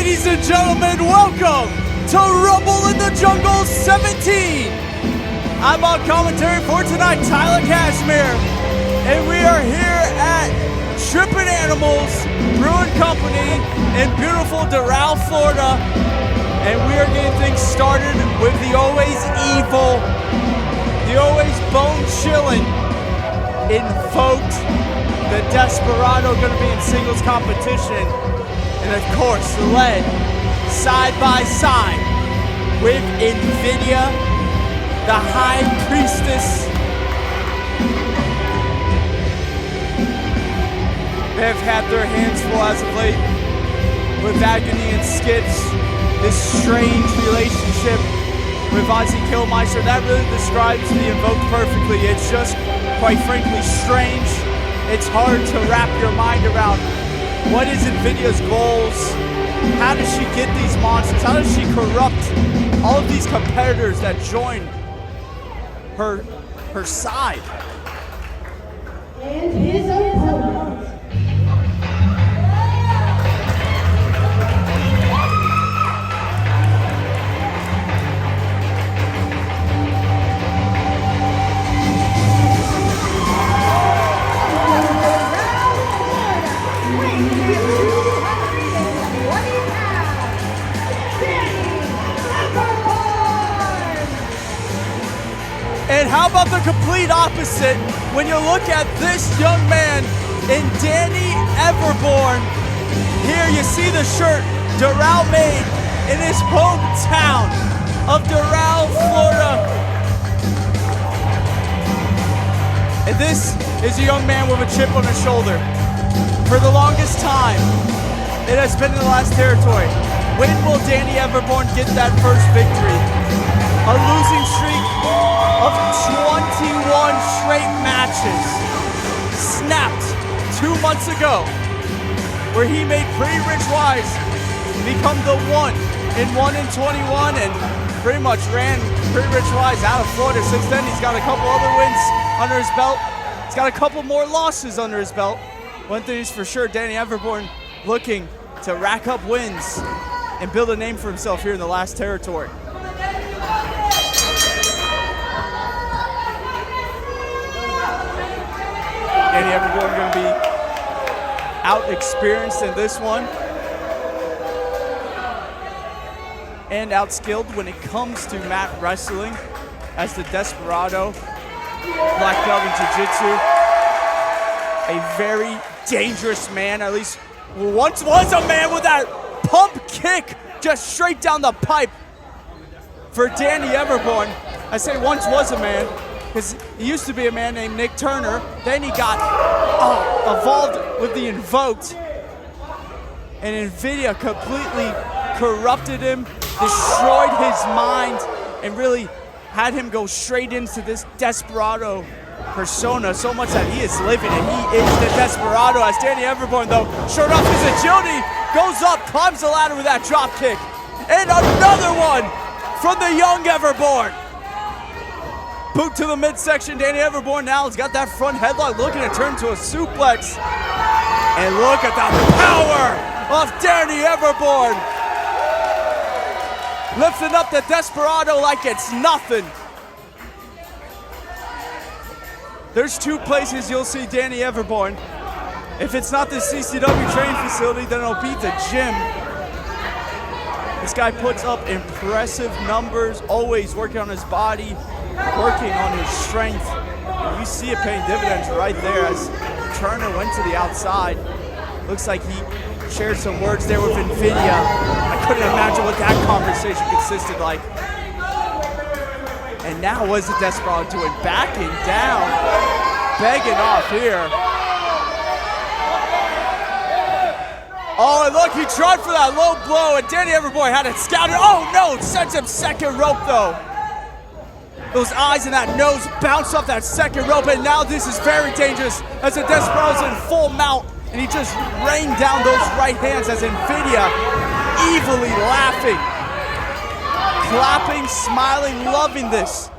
Ladies and gentlemen, welcome to Rumble in the Jungle 17. I'm on commentary for tonight, Tyler Cashmere, and we are here at Trippin' Animals Brewing Company in beautiful Doral, Florida, and we are getting things started with the always evil, the always bone-chilling, invoked, the Desperado going to be in singles competition, and of course led side by side with Invidia, the High Priestess. They have had their hands full as of late with Agony and Skitz, this strange relationship with Ozzy Kilmeister. That really describes the Invoked perfectly. It's just, quite frankly, strange. It's hard to wrap your mind around what is Invidia's goals. How does she get these monsters? How does she corrupt all of these competitors that join her side? And his opponent. And how about the complete opposite when you look at this young man in Danny Everbourne. Here you see the shirt Doral made in his hometown of Doral, Florida. And this is a young man with a chip on his shoulder. For the longest time, it has been in the last territory. When will Danny Everbourne get that first victory? A losing streak of 21 straight matches snapped 2 months ago, where he made Pretty Rich Wise become the 1 in 1-21 and pretty much ran Pretty Rich Wise out of Florida. Since then, he's got a couple other wins under his belt. He's got a couple more losses under his belt. One thing is for sure, Danny Everbourne looking to rack up wins and build a name for himself here in the last territory. Danny Everbourne going to be out-experienced in this one and outskilled when it comes to mat wrestling as the Desperado, black belt in jiu-jitsu. A very dangerous man, at least once was a man with that pump kick just straight down the pipe for Danny Everbourne. I say once was a man because he used to be a man named Nick Turner. Then he got evolved with the Invoked, and Invidia completely corrupted him, destroyed his mind, and really had him go straight into this Desperado persona, so much that he is living it. He is the Desperado, as Danny Everbourne, though, showed off his agility, goes up, climbs the ladder with that drop kick. And another one from the young Everbourne. Boot to the midsection. Danny Everbourne now has got that front headlock, looking to turn to a suplex. And look at the power of Danny Everbourne. Lifting up the Desperado like it's nothing. There's two places you'll see Danny Everbourne. If it's not the CCW Training Facility, then it'll be the gym. This guy puts up impressive numbers, always working on his body, working on his strength. And you see it paying dividends right there as Turner went to the outside. Looks like he shared some words there with Invidia. I couldn't imagine what that conversation consisted like. And now what's the Desperado doing? Backing down, begging off here. Oh, and look, he tried for that low blow, and Danny Everbourne had it scouted. Oh no, sends him second rope though. Those eyes and that nose bounce off that second rope, and now this is very dangerous as the Desperado's in full mount, and he just rained down those right hands as Invidia evilly laughing, clapping, smiling, loving this.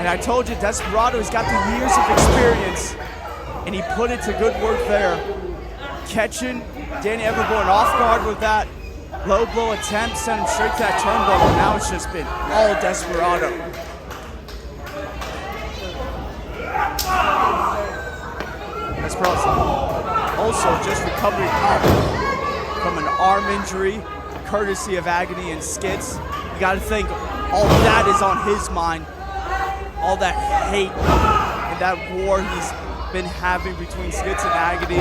And I told you, Desperado has got the years of experience. and he put it to good work there, catching Danny Everbourne off guard with that low blow attempt, sent him straight to that turnbuckle. Now it's just been all Desperado. Desperado also just recovering from an arm injury, courtesy of Agony and Skitz. You gotta think all that is on his mind. All that hate and that war he's been having between Skitz and Agony,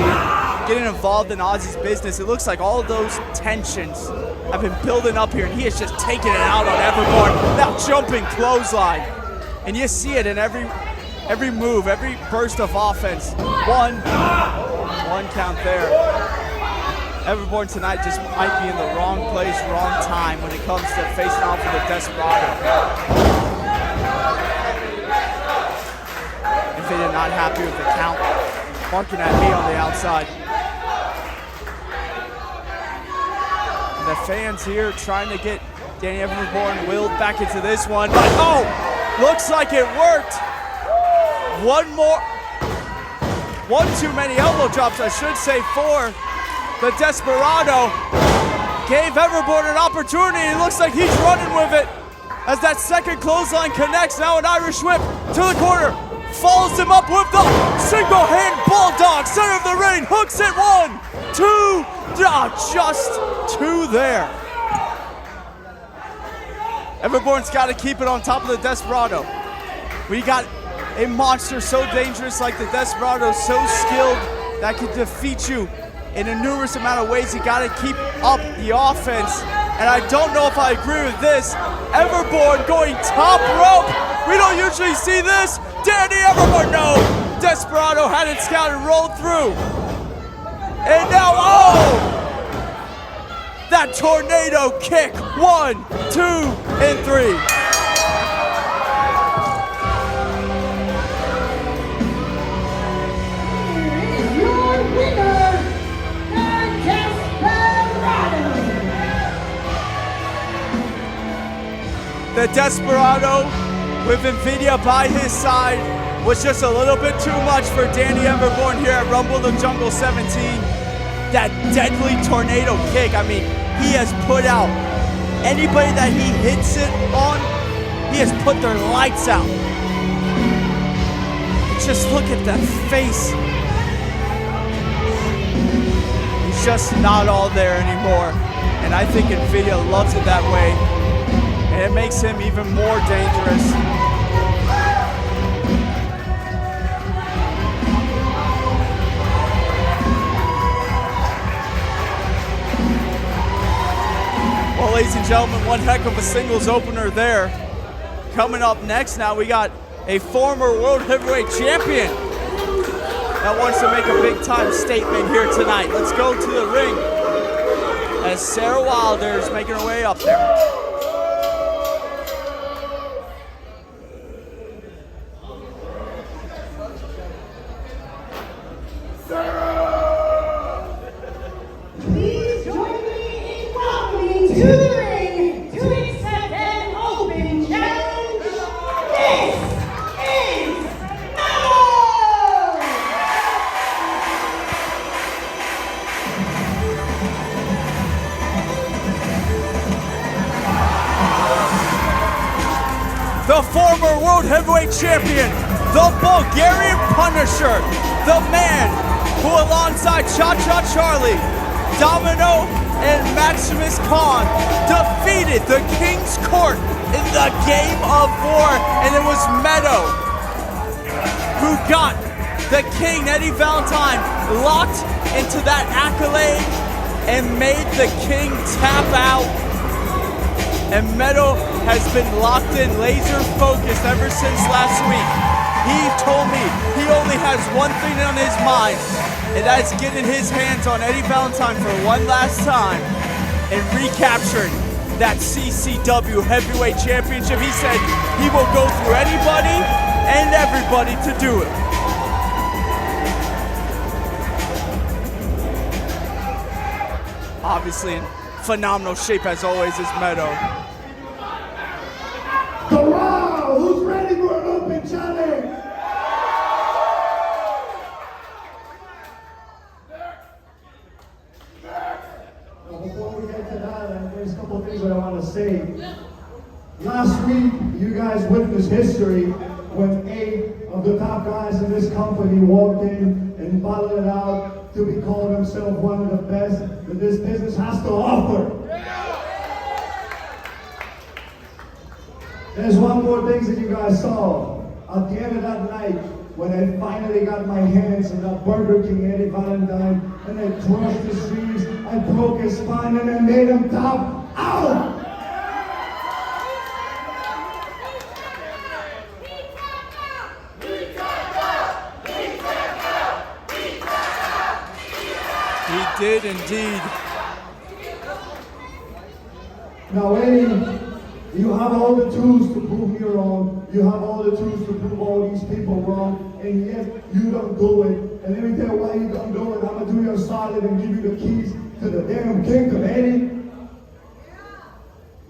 getting involved in Ozzy's business. It looks like all of those tensions have been building up here, and he has just taken it out on Everbourne. Now jumping clothesline. And you see it in every move, every burst of offense. One count there. Everbourne tonight just might be in the wrong place, wrong time when it comes to facing off with a Desperado. Invidia not happy with the count, barking at me on the outside. And the fans here trying to get Danny Everbourne willed back into this one, but oh, looks like it worked. One too many elbow drops, I should say, for the Desperado. Gave Everbourne an opportunity. It looks like he's running with it as that second clothesline connects. Now an Irish whip to the corner. Follows him up with the single hand bulldog. Center of the ring. Hooks it. 1, 2. Just 2 there. Everbourne's got to keep it on top of the Desperado. We got a monster so dangerous like the Desperado, so skilled that could defeat you in a numerous amount of ways. You got to keep up the offense. And I don't know if I agree with this. Everbourne going top rope. We don't usually see this. Danny Everbourne, no. Desperado had it scouted, rolled through. And now, oh! That tornado kick. 1, 2, and 3. The Desperado, with Invidia by his side, was just a little bit too much for Danny Everbourne here at Rumble the Jungle 17. That deadly tornado kick, I mean, he has put out anybody that he hits it on, he has put their lights out. Just look at that face. He's just not all there anymore. And I think Invidia loves it that way. And it makes him even more dangerous. Well, ladies and gentlemen, one heck of a singles opener there. Coming up next now, we got a former World Heavyweight Champion that wants to make a big-time statement here tonight. Let's go to the ring as Sarah Wilder is making her way up there. The former World Heavyweight Champion, the Bulgarian Punisher, the man who alongside Cha-Cha Charlie, Domino, and Maximus Khan defeated the King's Court in the Game of War, and it was Meto who got the King, Eddie Valentine, locked into that accolade and made the King tap out. And Meto has been locked in, laser focused ever since last week. He told me he only has one thing on his mind, and that's getting his hands on Eddie Valentine for one last time and recapturing that CCW Heavyweight Championship. He said he will go through anybody and everybody to do it. Obviously in phenomenal shape as always is Meto. Doral, who's ready for an open challenge? when 8 of the top guys in this company walked in and battled it out to be called himself one of the best that this business has to offer. There's one more thing that you guys saw. At the end of that night, when I finally got my hands on that Burger King Eddie Valentine, and I crushed his sleeves, I broke his spine, and I made him tap out! He did indeed. Now, Eddie, you have all the tools to prove me wrong. You have all the tools to prove all these people wrong, and yet you don't do it. And let me tell you why you don't do it. I'm gonna do you a solid and give you the keys to the damn kingdom, Eddie.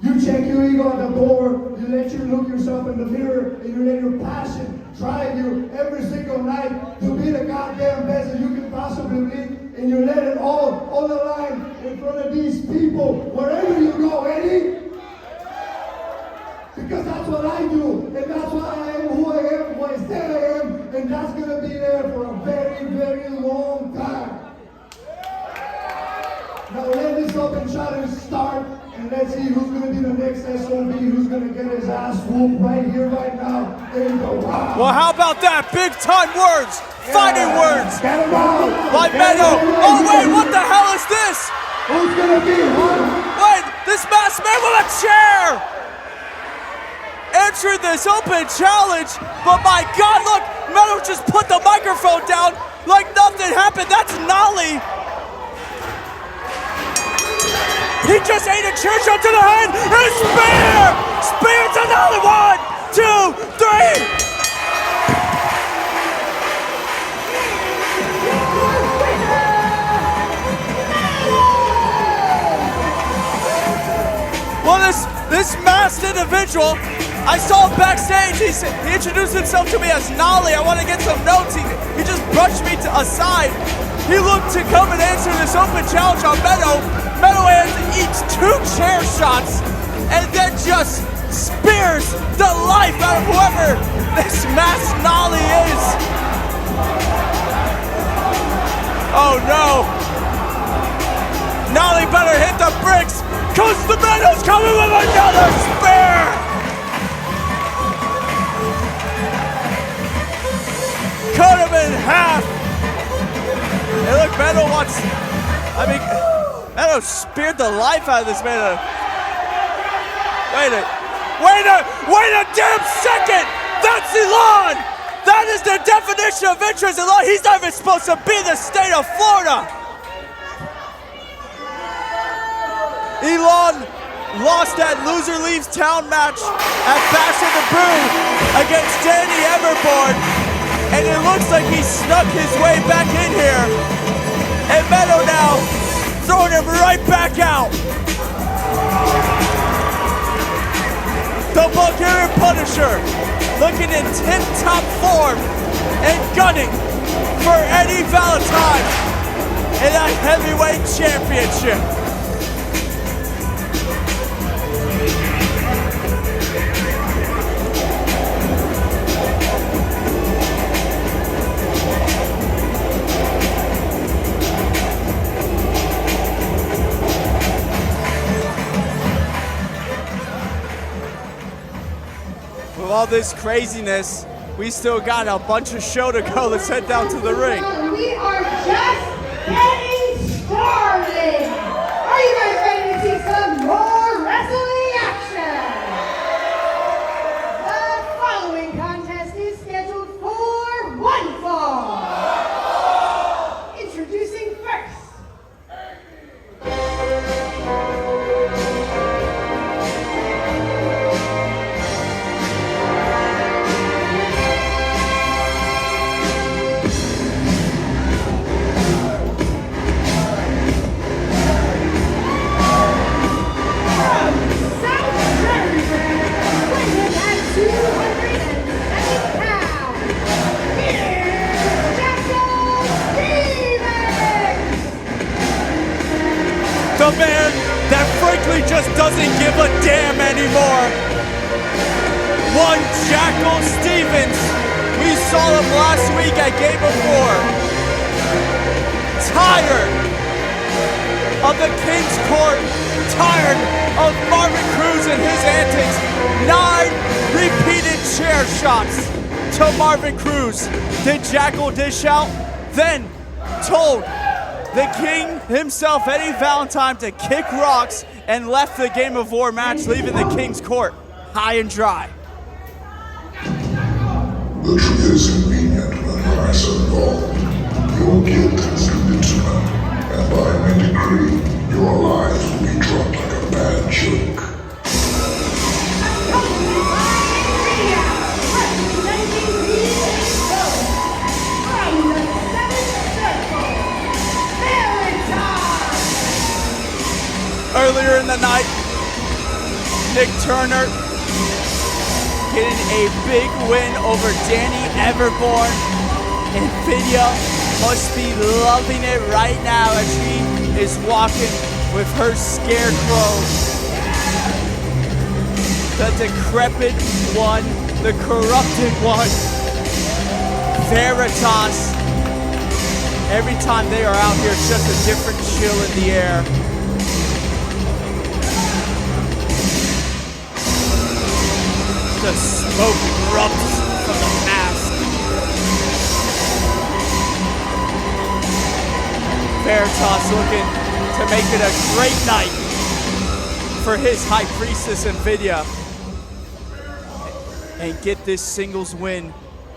You check your ego at the door, you let you look yourself in the mirror, and you let your passion drive you every single night to be the goddamn best that you can possibly be, and you let it all on the line in front of these people, wherever you go, Eddie. Because that's what I do, and that's why I am who I am, who I said I am, and that's gonna be there for a very, very long time. Now let this open challenge start, and let's see who's gonna be the next SOB, who's gonna get his ass whooped right here, right now, in the wild. Well, how about that? Big time words, fighting words Get him out. by Meto. Oh wait, what the hell is this? Who's gonna be, huh? Wait, this masked man with a chair! Entered this open challenge, but my God, look, Meto just put the microphone down like nothing happened. That's Nolly. He just ate a chair shot to the head, and spear! Spear to Nolly, 1, 2, 3! Well, this masked individual, I saw him backstage. He introduced himself to me as Nolly. I want to get some notes. He just brushed me aside. He looked to come and answer this open challenge on Meto. Meto eats 2 chair shots and then just spears the life out of whoever this masked Nolly is. Oh no. Nolly better hit the bricks, cause the Meto's coming with another spear! Cut him in half! Hey look, Meto wants, Meto speared the life out of this man. Wait a damn second! That's Elon! That is the definition of interest. Elon, he's not even supposed to be in the state of Florida! Elon lost that loser leaves town match at Bash of the Brew against Danny Everbourne, and it looks like he snuck his way back in here. And Meto now throwing him right back out. The Bulgarian Punisher looking in tip-top form and gunning for Eddie Valentine in that heavyweight championship. With all this craziness, we still got a bunch of show to go. Let's head down to the ring. We are just getting started. Are you guys ready to see some more wrestling action? The following contest is scheduled for one fall. Introducing first. The man that frankly just doesn't give a damn anymore. One Jackal Stevens saw them last week at Game of War. Tired of the King's Court, tired of Marvin Cruz and his antics. 9 repeated chair shots to Marvin Cruz. Did Jackal dish out? Then told the King himself, Eddie Valentine, to kick rocks and left the Game of War match, leaving the King's Court high and dry. The truth is convenient when rights are involved. Your guilt is invincible, and by my decree, your lives will be dropped like a bad joke. Earlier in the night, Nick Turner getting a big win over Danny Everbourne. Invidia must be loving it right now as she is walking with her scarecrow. The decrepit one, the corrupted one, Veritas. Every time they are out here, it's just a different chill in the air. The smoke erupts from the mask. Veritas looking to make it a great night for his High Priestess Invidia and get this singles win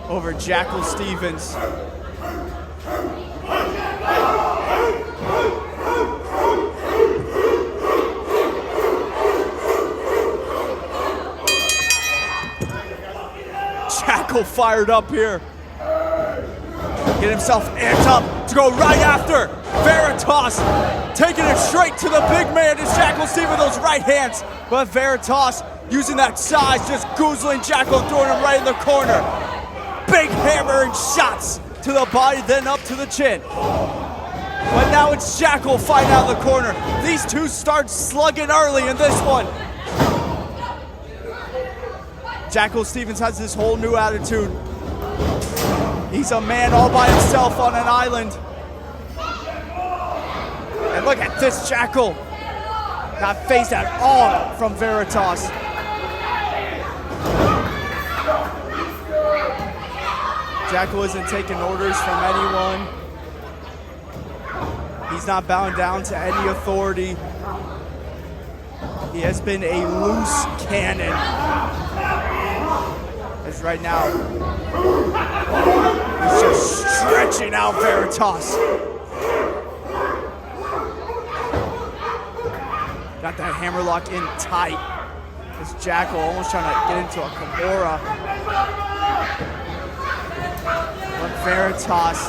over Jackal Stevens. Jackal fired up here. Get himself amped up to go right after Veritas. Taking it straight to the big man is Jackal Stevens with those right hands. But Veritas using that size, just goozling Jackal, throwing him right in the corner. Big hammering shots to the body, then up to the chin. But now it's Jackal fighting out of the corner. These two start slugging early in this one. Jackal Stevens has this whole new attitude. He's a man all by himself on an island. And look at this Jackal. Not phased at all from Veritas. Jackal isn't taking orders from anyone. He's not bowing down to any authority. He has been a loose cannon. As right now, he's just stretching out Veritas. Got that hammerlock in tight. This Jackal almost trying to get into a Kimura. But Veritas,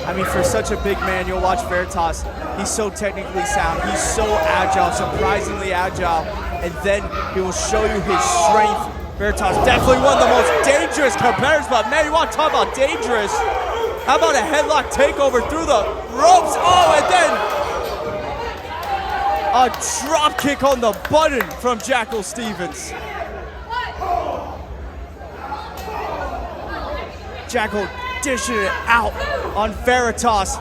I mean, for such a big man, you'll watch Veritas. He's so technically sound. He's so agile, surprisingly agile. And then he will show you his strength. Veritas definitely one of the most dangerous competitors, but man, you want to talk about dangerous? How about a headlock takeover through the ropes? Oh, and then a drop kick on the button from Jackal Stevens. Jackal dishing it out on Veritas.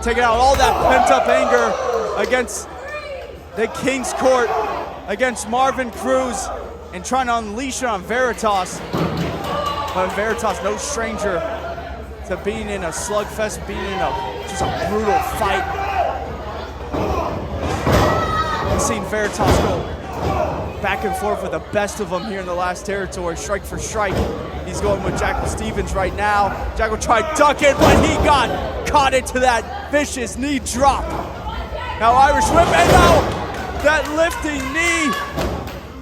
Taking out all that pent-up anger against the King's Court, against Marvin Cruz, and trying to unleash it on Veritas. But Veritas, no stranger to being in a slugfest, being in just a brutal fight. We've seen Veritas go back and forth with the best of them here in the last territory, strike for strike. He's going with Jackal Stevens right now. Jackal tried ducking, but he got caught into that vicious knee drop. Now Irish whip, and now that lifting knee.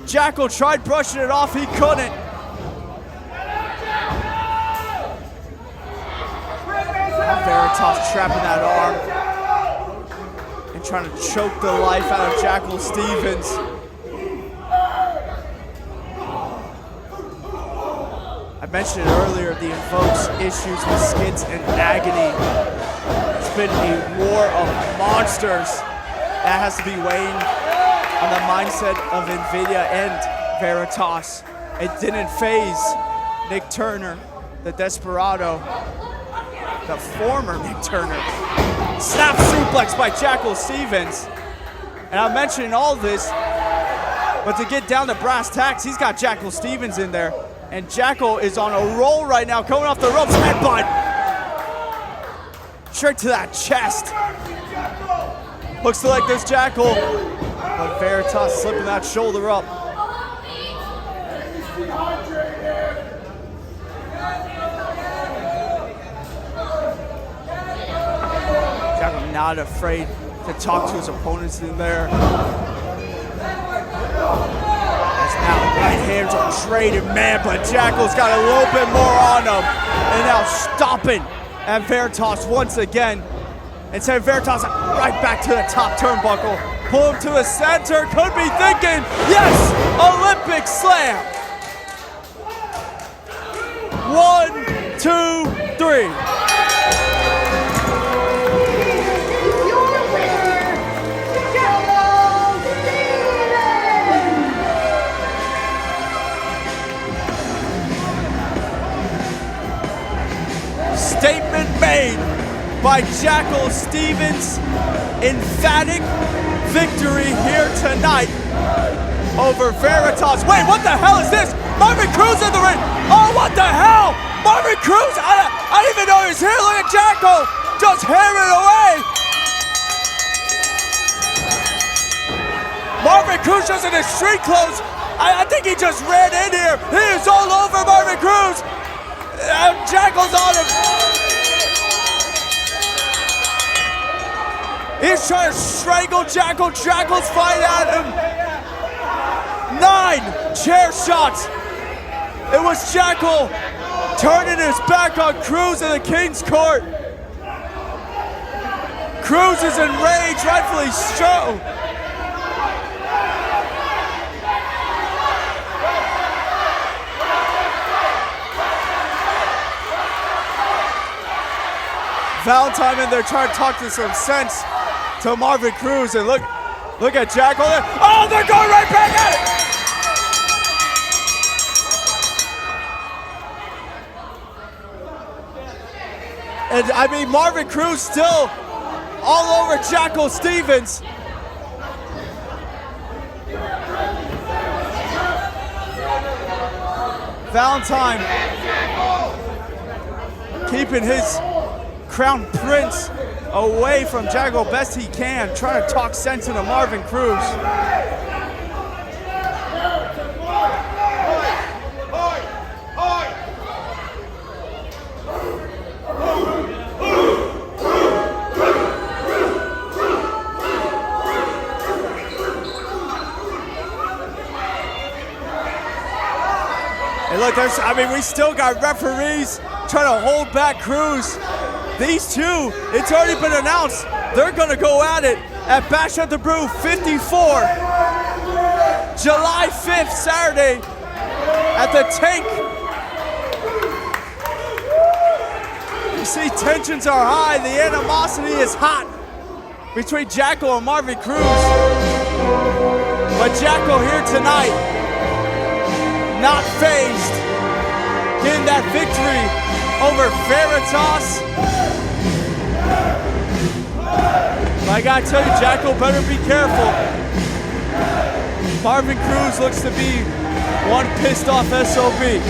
Jackal tried brushing it off, he couldn't. Now Veritas trapping that arm and trying to choke the life out of Jackal Stevens. I mentioned it earlier, the Invokes issues with Skitz and Agony. It's been a war of monsters. That has to be weighing on the mindset of Invidia and Veritas. It didn't phase Nick Turner. the Desperado, the former Nick Turner. Snap suplex by Jackal Stevens. And I'm mentioning all this, but to get down to brass tacks, he's got Jackal Stevens in there. And Jackal is on a roll right now, coming off the ropes, headbutt. Straight to that chest. Looks like this Jackal, but Veritas slipping that shoulder up. Jackal not afraid to talk to his opponents in there. As now right hands are traded, man, but Jackal's got a little bit more on him. And now stomping at Veritas once again. And send Veritas right back to the top turnbuckle. Pull him to the center, could be thinking, yes, Olympic slam. 1, 2, 3. Your winner, Jackal Stevens. Statement made by Jackal Stevens. Emphatic victory here tonight over Veritas. Wait, what the hell is this? Marvin Qrow in the ring. Oh, what the hell? Marvin Qrow, I didn't even know he was here. Look at Jackal, just hammering away. Marvin Qrow just in his street clothes. I think he just ran in here. He is all over Marvin Qrow. Jackal's on him. He's trying to strangle Jackal. Jackal's fighting at him. 9 chair shots. It was Jackal turning his back on Qrow in the King's Court. Qrow is enraged, rightfully so. Valentine in there trying to talk to some sense to Marvin Qrow, and look at Jackal there. Oh, they're going right back at it! And I mean, Marvin Qrow still all over Jackal Stevens. Valentine keeping his Crown Prince away from Jackal best he can, trying to talk sense into Marvin Qrow. And look, we still got referees trying to hold back Qrow. These two, it's already been announced, they're gonna go at it at Bash at the Brew 54, July 5th, Saturday, at the Tank. You see, tensions are high, the animosity is hot between Jackal and Marvin Qrow. But Jackal here tonight, not phased, getting that victory over Veritas. I gotta tell you, Jackal better be careful. Marvin Qrow looks to be one pissed off SOB.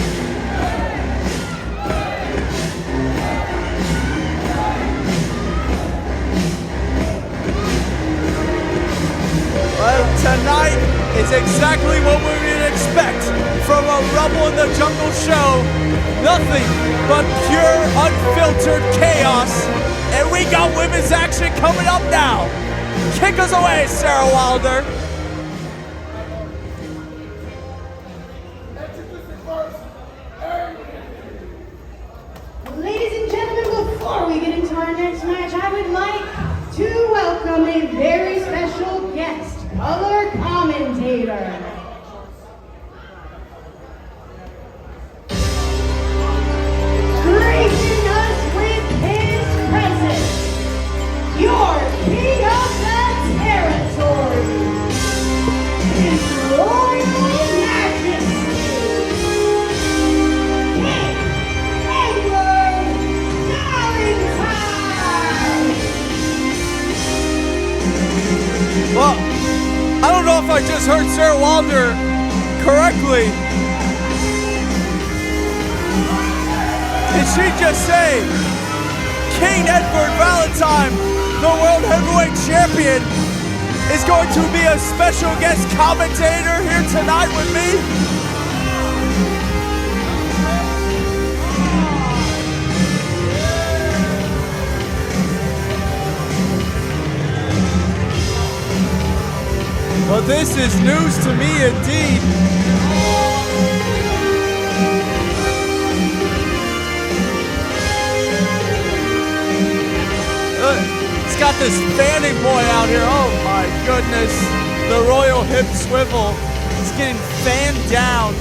Well, tonight is exactly what we would expect from a Rumble in the Jungle show. Nothing but pure, unfiltered chaos. And we got women's action coming up now. Kick us away, Sarah Wilder. Ladies and gentlemen, before we get into our next match, I would like to welcome a very special guest, color commentator. Gracing us with his presence, your king of the territory, his royal majesty, King correctly. Did she just say King Edward Valentine, the World Heavyweight Champion, is going to be a special guest commentator here tonight with me? Well, this is news to me indeed. It's got this fanning boy out here. Oh my goodness. The Royal Hip Swivel. It's getting fanned down.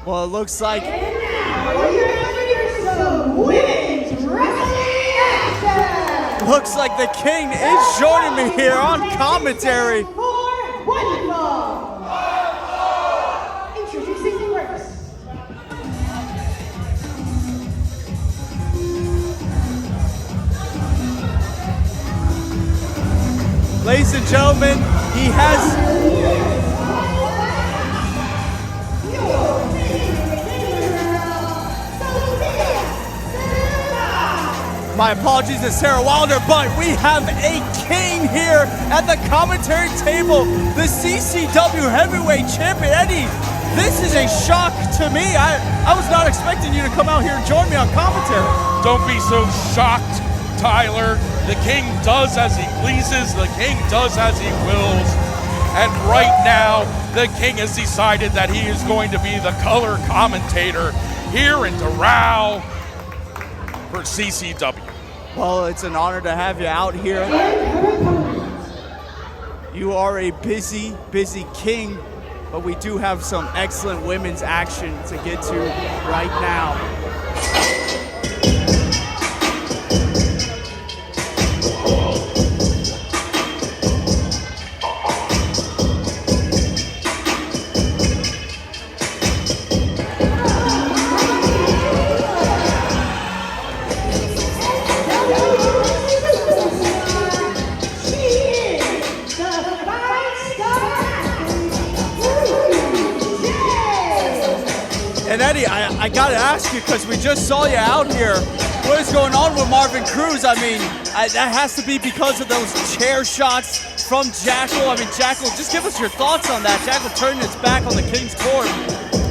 Well, it looks like looks like the King is joining me here on commentary. Introducing first. Ladies and gentlemen, he has my apologies to Sarah Wilder, but we have a king here at the commentary table, the CCW Heavyweight Champion. Eddie, this is a shock to me. I was not expecting you to come out here and join me on commentary. Don't be so shocked, Tyler. The king does as he pleases. The king does as he wills. And right now, the king has decided that he is going to be the color commentator here in Doral for CCW. Well, it's an honor to have you out here. You are a busy, busy king, but we do have some excellent women's action to get to right now. And Eddie, I gotta ask you, because we just saw you out here. What is going on with Marvin Cruz? I mean, that has to be because of those chair shots from Jackal. I mean, Jackal, just give us your thoughts on that. Jackal turning his back on the King's court.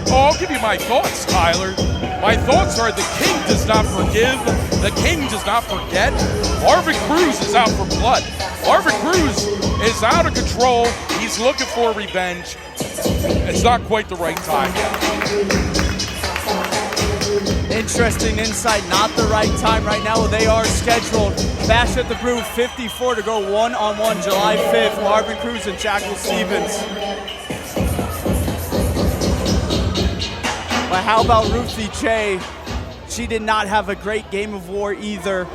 Oh, I'll give you my thoughts, Tyler. My thoughts are the king does not forgive. The king does not forget. Marvin Cruz is out for blood. Marvin Cruz is out of control. He's looking for revenge. It's not quite the right time yet. Interesting insight, not the right time right now. They are scheduled. Bash at the Brew 54 to go one-on-one July 5th. Marvin Cruz and Jackal Stevens. But how about Ruthie Jay? She did not have a great game of war either,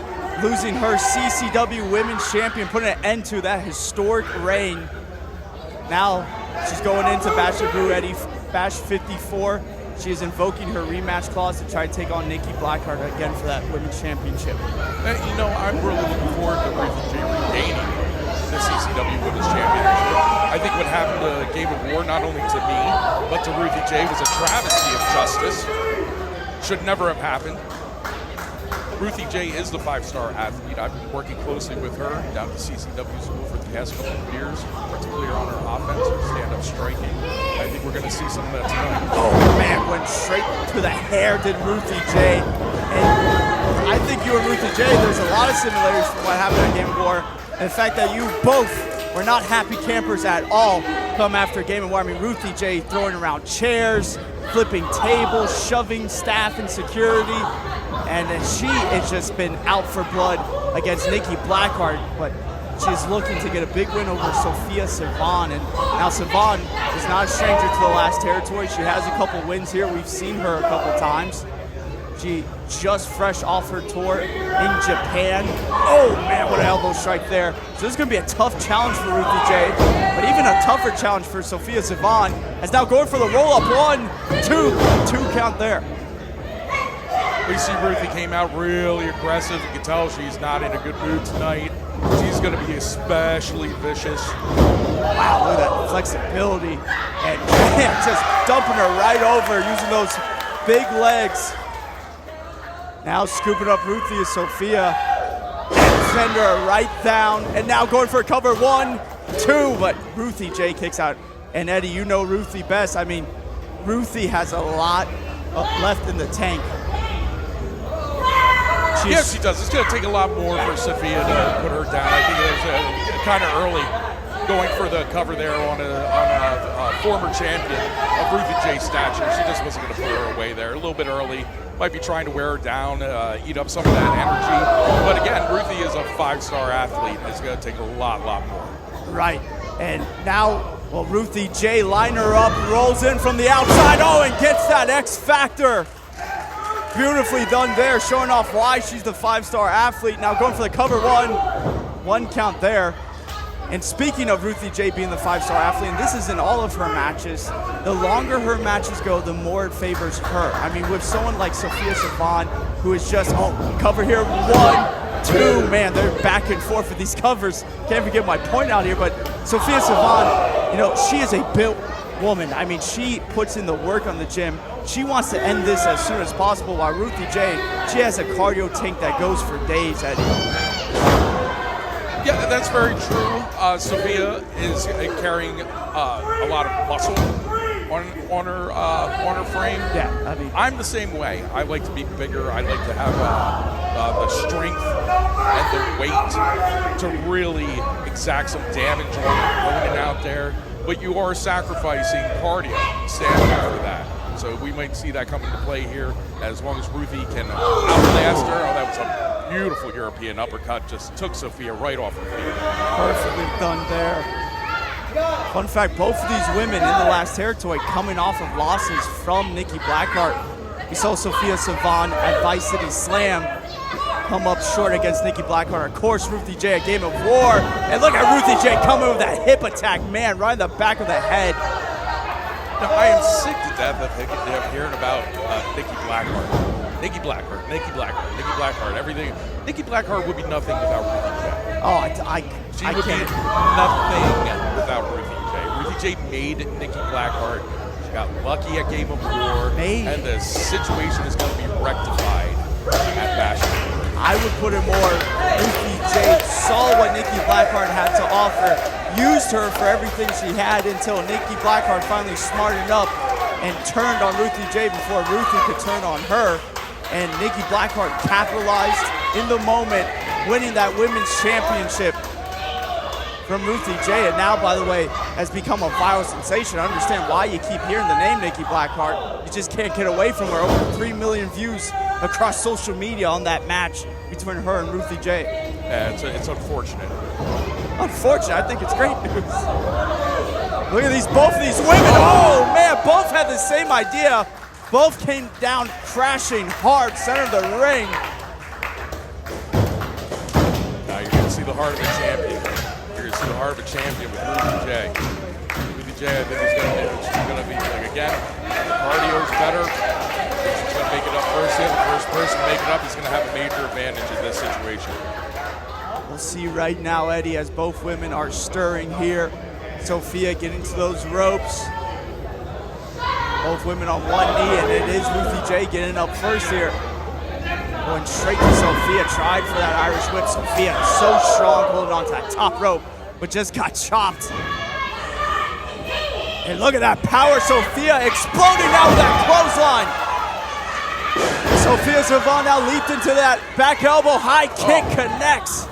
losing her CCW Women's Champion, putting an end to that historic reign. Now she's going into Bash at the Brew Eddie Bash 54. She is invoking her rematch clause to try to take on Nikki Blackheart again for that Women's Championship. You know, I'm really looking forward to Ruthie Jay regaining the CCW Women's Championship. I think what happened to Game of War, not only to me, but to Ruthie Jay, was a travesty of justice. Should never have happened. Ruthie Jay is the 5-star athlete. I've been working closely with her down at CCW school for the past couple of years, particularly on her offense, her stand-up striking. I think we're going to see some of that tonight. Oh man, went straight to the hair, did Ruthie Jay. And I think you and Ruthie Jay, there's a lot of similarities from what happened at Game of War. And the fact that you both were not happy campers at all come after Game of War. I mean, Ruthie Jay throwing around chairs, flipping tables, shoving staff and security. And then she has just been out for blood against Nikki Blackheart, but she's looking to get a big win over Sofia Sivan. And now Sivan is not a stranger to the last territory. She has a couple wins here. We've seen her a couple times. She just fresh off her tour in Japan. Oh man, what an elbow strike there. So this is gonna be a tough challenge for Ruthie Jay, but even a tougher challenge for Sofia Sivan, as now going for the roll-up. 1, 2 count there. We see Ruthie came out really aggressive. You can tell she's not in a good mood tonight. She's going to be especially vicious. Wow, look at that flexibility. And man, just dumping her right over, using those big legs. Now scooping up Ruthie is Sofia. And send her right down. And now going for a cover. 1, 2, but Ruthie Jay kicks out. And Eddie, you know Ruthie best. I mean, Ruthie has a lot left in the tank. Yes, she does. It's going to take a lot more for Sofia to put her down. I think it was kind of early going for the cover there on a former champion of Ruthie Jay's stature. She just wasn't going to put her away there. A little bit early. Might be trying to wear her down, eat up some of that energy. But again, Ruthie is a 5-star athlete. It's going to take a lot more. Right. And now, well, Ruthie Jay line her up, rolls in from the outside. Oh, and gets that X Factor. Beautifully done there, showing off why she's the 5-star athlete. Now going for the cover. 1 count there. And speaking of Ruthie Jay being the 5-star athlete, and this is in all of her matches, the longer her matches go, the more it favors her. I mean, with someone like Sofia Sivan, who is just, cover here, 1, 2, man, they're back and forth with these covers. Can't even get my point out here, but Sofia Sivan, you know, she is a built woman. I mean, she puts in the work on the gym. She wants to end this as soon as possible, while Ruthie Jay, she has a cardio tank that goes for days, Eddie. Yeah, that's very true. Sofia is carrying a lot of muscle on her frame. Yeah, I mean, I'm the same way. I like to be bigger. I like to have the strength and the weight to really exact some damage on the opponent out there. But you are sacrificing cardio, stamina for that. So we might see that come into play here as long as Ruthie can outlast her. Oh, that was a beautiful European uppercut. Just took Sofia right off her feet. perfectly done there. Fun fact, both of these women in the last territory coming off of losses from Nikki Blackheart. We saw Sofia Sivan at Vice City Slam come up short against Nikki Blackheart. Of course, Ruthie Jay, a Game of War. And look at Ruthie Jay coming with that hip attack, man, right in the back of the head. Now, I am sick to death of hearing about Nikki Blackheart. Nikki Blackheart, everything. Nikki Blackheart would be nothing without Ruthie Jay. Oh, She would be nothing without Ruthie Jay. Ruthie Jay made Nikki Blackheart. She got lucky at Game of War, and the situation is going to be rectified at Bash. I would put it more, Ruthie Jay saw what Nikki Blackheart had to offer, used her for everything she had until Nikki Blackheart finally smartened up and turned on Ruthie Jay before Ruthie could turn on her. And Nikki Blackheart capitalized in the moment, winning that women's championship from Ruthie Jay. And now, by the way, has become a viral sensation. I understand why you keep hearing the name Nikki Blackheart. You just can't get away from her. Over 3 million views across social media on that match between her and Ruthie Jay. Yeah, it's unfortunate. Unfortunate, I think it's great news. Look at both of these women. Oh man, both had the same idea. Both came down crashing hard, center of the ring. Now you're going to see the heart of a champion. You're going to see the heart of a champion with Ruthie Jay. Ruthie Jay, I think she's going to be like, again, the cardio's better. She's going to make it up first. The first person to make it up is going to have a major advantage in this situation. We'll see right now, Eddie, as both women are stirring here. Sofia getting to those ropes. Both women on one knee, and it is Ruthie Jay getting up first here. Going straight to Sofia, tried for that Irish whip. Sofia so strong holding on to that top rope, but just got chopped. And look at that power, Sofia exploding now with that clothesline. Sofia Sivan now leaped into that back elbow, high kick connects.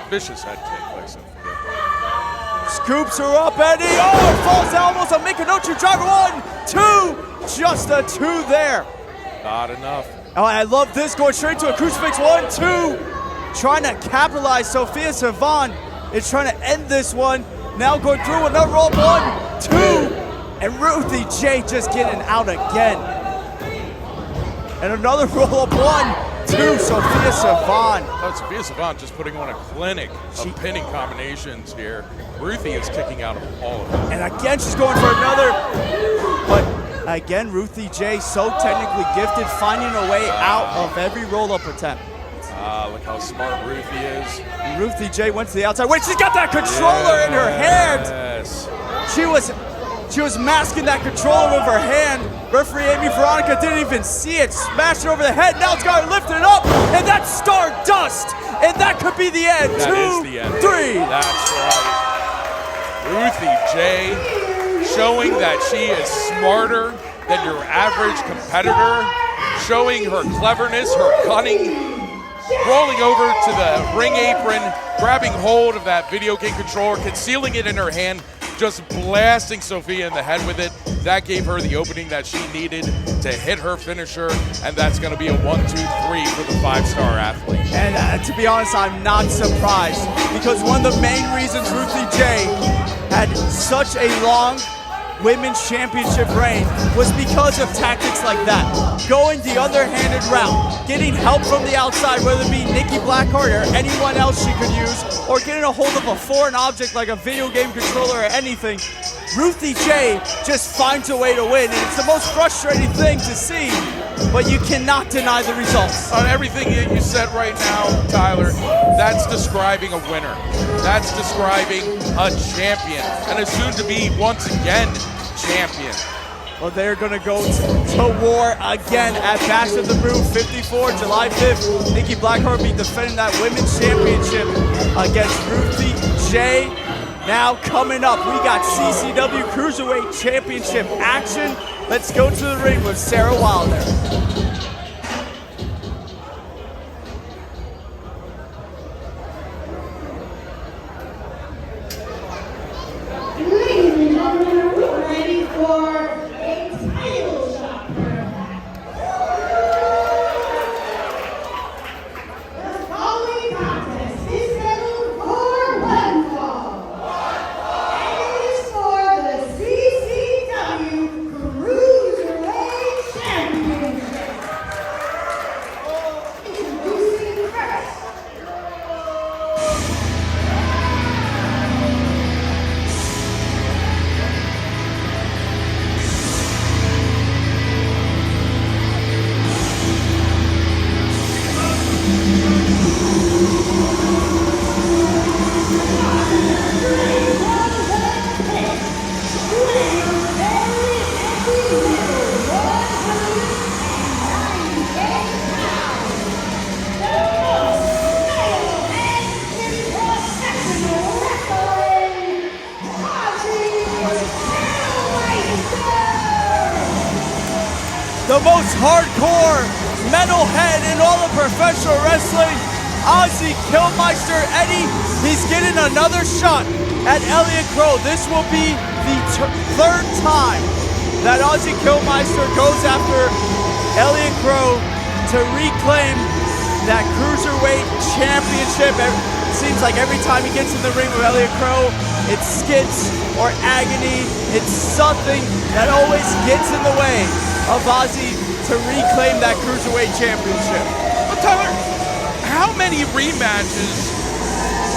Vicious head kick by Sofia. Scoops her up, Eddie. Oh, it falls down almost a Michinoku driver. 1, 2, just a 2 there. Not enough. Oh, I love this, going straight to a crucifix. 1, 2, trying to capitalize. Sofia Sivan is trying to end this one. Now going through another roll. 1, 2, and Ruthie Jay just getting out again. And another roll up. 1, 2, Sofia Sivan. Oh, Sofia Sivan just putting on a clinic of pinning combinations here. Ruthie is kicking out of all of them. And again, she's going for another. But again, Ruthie Jay so technically gifted, finding a way out of every roll-up attempt. Look how smart Ruthie is. Ruthie Jay went to the outside. Wait, she's got that controller in her hand. Yes. She was masking that controller with her hand. Referee Amy Veronica didn't even see it. Smashed it over the head. Now it's got her lifted up, and that's Stardust. And that could be the end. That 2, is the end. 3. That's right. Ruthie Jay showing that she is smarter than your average competitor, showing her cleverness, her cunning, rolling over to the ring apron, grabbing hold of that video game controller, concealing it in her hand, just blasting Sofia in the head with it. That gave her the opening that she needed to hit her finisher, and that's going to be a 1, 2, 3 for the 5-star athlete. And to be honest, I'm not surprised, because one of the main reasons Ruthie Jay had such a long women's championship reign was because of tactics like that. Going the underhanded route, getting help from the outside, whether it be Nikki Blackheart or anyone else she could use, or getting a hold of a foreign object like a video game controller or anything. Ruthie Jay just finds a way to win, and it's the most frustrating thing to see, but you cannot deny the results. On everything that you said right now, Tyler, that's describing a winner. That's describing a champion, and a soon-to-be, once again, champion. Well, they're going to go to war again at Bash of the Brew 54, July 5th. Nikki Blackheart be defending that women's championship against Ruthie Jay. Now coming up, we got CCW Cruiserweight Championship action. Let's go to the ring with Sarah Wilder. Ladies and gentlemen, we're ready for a title shot. The following contest is scheduled for one fall. And it is for the CCW Cruiserweight Championship. Introducing first. The most hardcore metalhead in all of professional wrestling, Ozzy Kilmeister. Eddie, he's getting another shot at Elliott Qrow. This will be the third time that Ozzy Kilmeister goes after Elliott Qrow to reclaim that Cruiserweight Championship. It seems like every time he gets in the ring with Elliott Qrow, it's Skitz or Agony. It's something that always gets in the way of Ozzy to reclaim that Cruiserweight Championship. But Tyler, how many rematches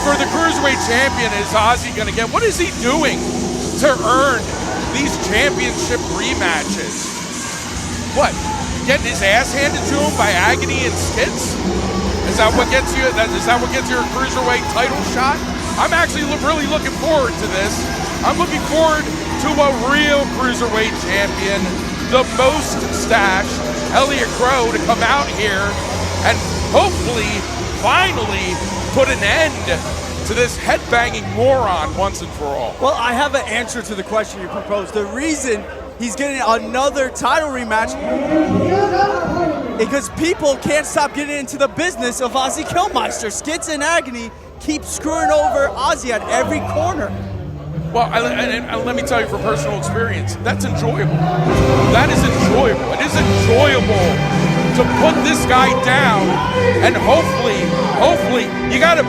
for the Cruiserweight Champion is Ozzy going to get? What is he doing to earn these championship rematches? What? Getting his ass handed to him by Agony and Skitz? Is that what gets you? Is that what gets your Cruiserweight title shot? I'm actually really looking forward to this. I'm looking forward to a real Cruiserweight champion, the most stashed, Elliott Qrow, to come out here and hopefully, finally, put an end to this headbanging moron once and for all. Well, I have an answer to the question you proposed. The reason he's getting another title rematch because people can't stop getting into the business of Ozzy Kilmeister. Skitz and Agony keep screwing over Ozzy at every corner. Well, and let me tell you from personal experience, that's enjoyable. That is enjoyable. It is enjoyable to put this guy down, and hopefully, you gotta.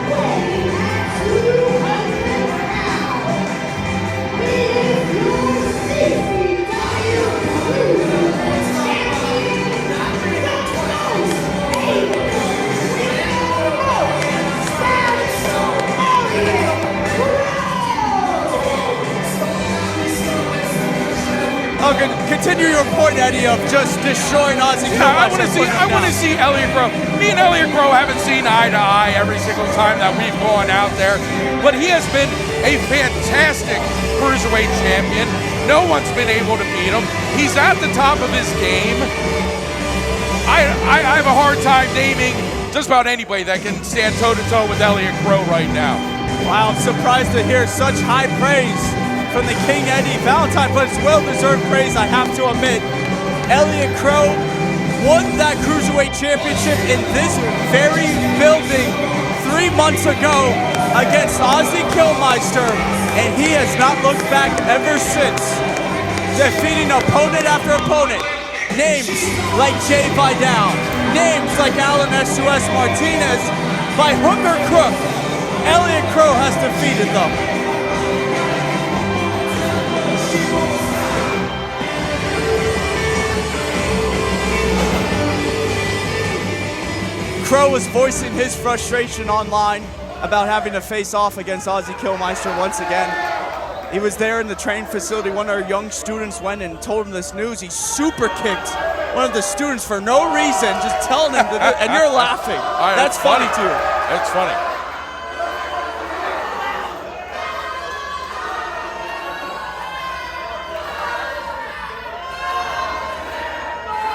Continue your point, Eddie, of just destroying Ozzy. I want to see Elliott Qrow. Me and Elliott Qrow haven't seen eye to eye every single time that we've gone out there, but he has been a fantastic Cruiserweight champion. No one's been able to beat him. He's at the top of his game. I have a hard time naming just about anybody that can stand toe-to-toe with Elliott Qrow right now. Wow, I'm surprised to hear such high praise from the King Eddie Valentine, but it's well-deserved praise, I have to admit. Elliott Qrow won that Cruiserweight Championship in this very building 3 months ago against Ozzy Kilmeister, and he has not looked back ever since, defeating opponent after opponent. Names like Jay Vidal, names like Alan S2S Martinez, by hook or crook, Elliott Qrow has defeated them. Qrow was voicing his frustration online about having to face off against Ozzy Kilmeister once again. He was there in the training facility. One of our young students went and told him this news. He super kicked one of the students for no reason, just telling him to do, and you're laughing. That's funny too. That's funny.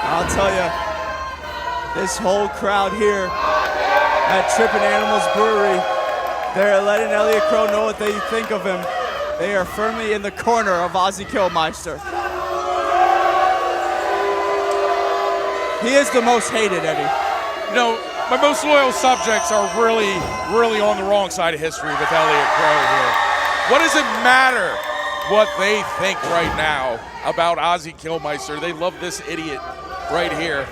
I'll tell you, this whole crowd here at Trippin' Animals Brewery, they're letting Elliott Qrow know what they think of him. They are firmly in the corner of Ozzy Kilmeister. He is the most hated, Eddie. You know, my most loyal subjects are really on the wrong side of history with Elliott Qrow here. What does it matter what they think right now about Ozzy Kilmeister? They love this idiot right here.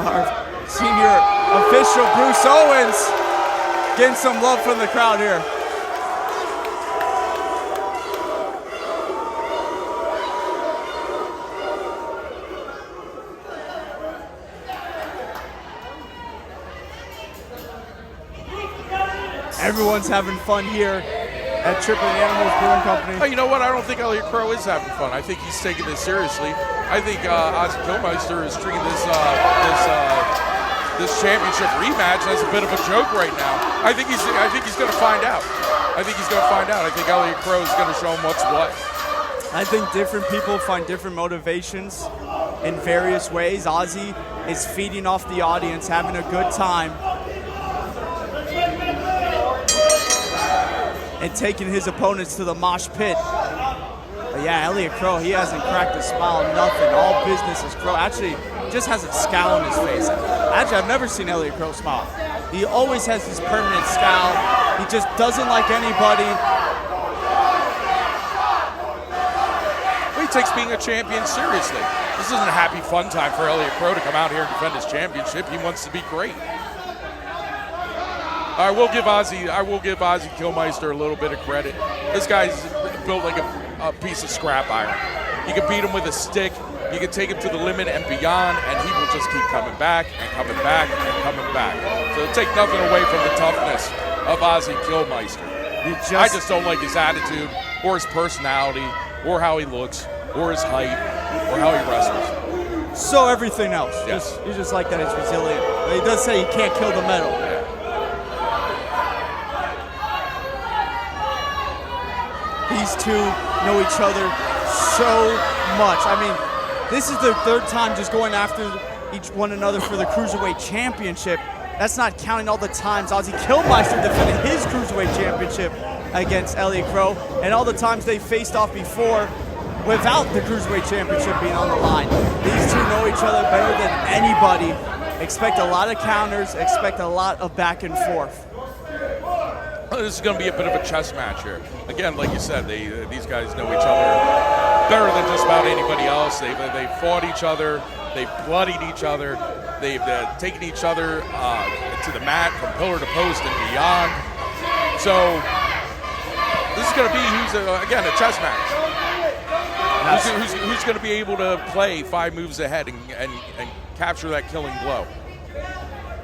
Our senior official, Bruce Owens, getting some love from the crowd here. Everyone's having fun here at Trippin' Animals Brewing Company. Oh, you know what? I don't think Elliott Qrow is having fun. I think he's taking this seriously. I think Ozzy Kilmeister is treating this championship rematch as a bit of a joke right now. I think he's going to find out. I think Elliott Qrow is going to show him what's what. I think different people find different motivations in various ways. Ozzy is feeding off the audience, having a good time, and taking his opponents to the mosh pit. But yeah, Elliott Qrow, he hasn't cracked a smile, nothing. All business is Qrow. Actually, just has a scowl on his face. Actually, I've never seen Elliott Qrow smile. He always has this permanent scowl. He just doesn't like anybody. He takes being a champion seriously. This isn't a happy, fun time for Elliott Qrow to come out here and defend his championship. He wants to be great. I will give Ozzy Kilmeister a little bit of credit. This guy's built like a piece of scrap iron. You can beat him with a stick, you can take him to the limit and beyond, and he will just keep coming back and coming back and coming back. So take nothing away from the toughness of Ozzy Kilmeister. I just don't like his attitude, or his personality, or how he looks, or his height, or how he wrestles. So everything else. Yes. You just like that he's resilient. But he does say he can't kill the metal. Yeah. These two know each other so much. I mean, This is their third time just going after one another for the Cruiserweight Championship. That's not counting all the times Ozzy Kilmeister defended his Cruiserweight Championship against Elliott Qrow, and all the times they faced off before without the Cruiserweight Championship being on the line. These two know each other better than anybody. Expect a lot of counters, expect a lot of back and forth. This is going to be a bit of a chess match here. Again, like you said, these guys know each other better than just about anybody else. They've fought each other, they've bloodied each other, they've taken each other to the mat from pillar to post and beyond. So this is going to be, again, a chess match. Who's going to be able to play 5 moves ahead and capture that killing blow?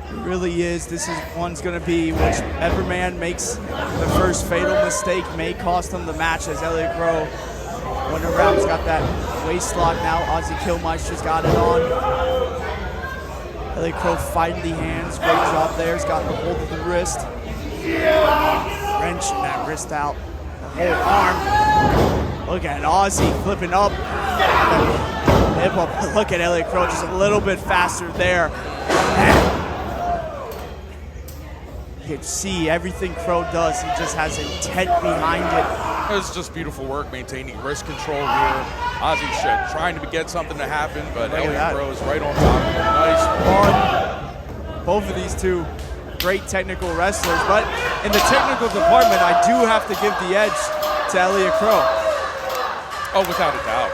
It really is. This is one's going to be whichever man makes the first fatal mistake may cost him the match, as Elliott Qrow went around. He's got that waist lock now. Ozzy Kilmeister's got it on. Elliott Qrow fighting the hands. Great job there. He's got the hold of the wrist. Wrenching that wrist out. The whole arm. Look at Ozzy flipping up. Hip up. Look at Elliott Qrow just a little bit faster there. You can see everything Qrow does. He just has intent behind it. It's just beautiful work maintaining wrist control here. Ozzy trying to get something to happen, but Elliott Qrow is right on top of him. Nice one. Both of these two great technical wrestlers, but in the technical department, I do have to give the edge to Elliott Qrow. Oh, without a doubt.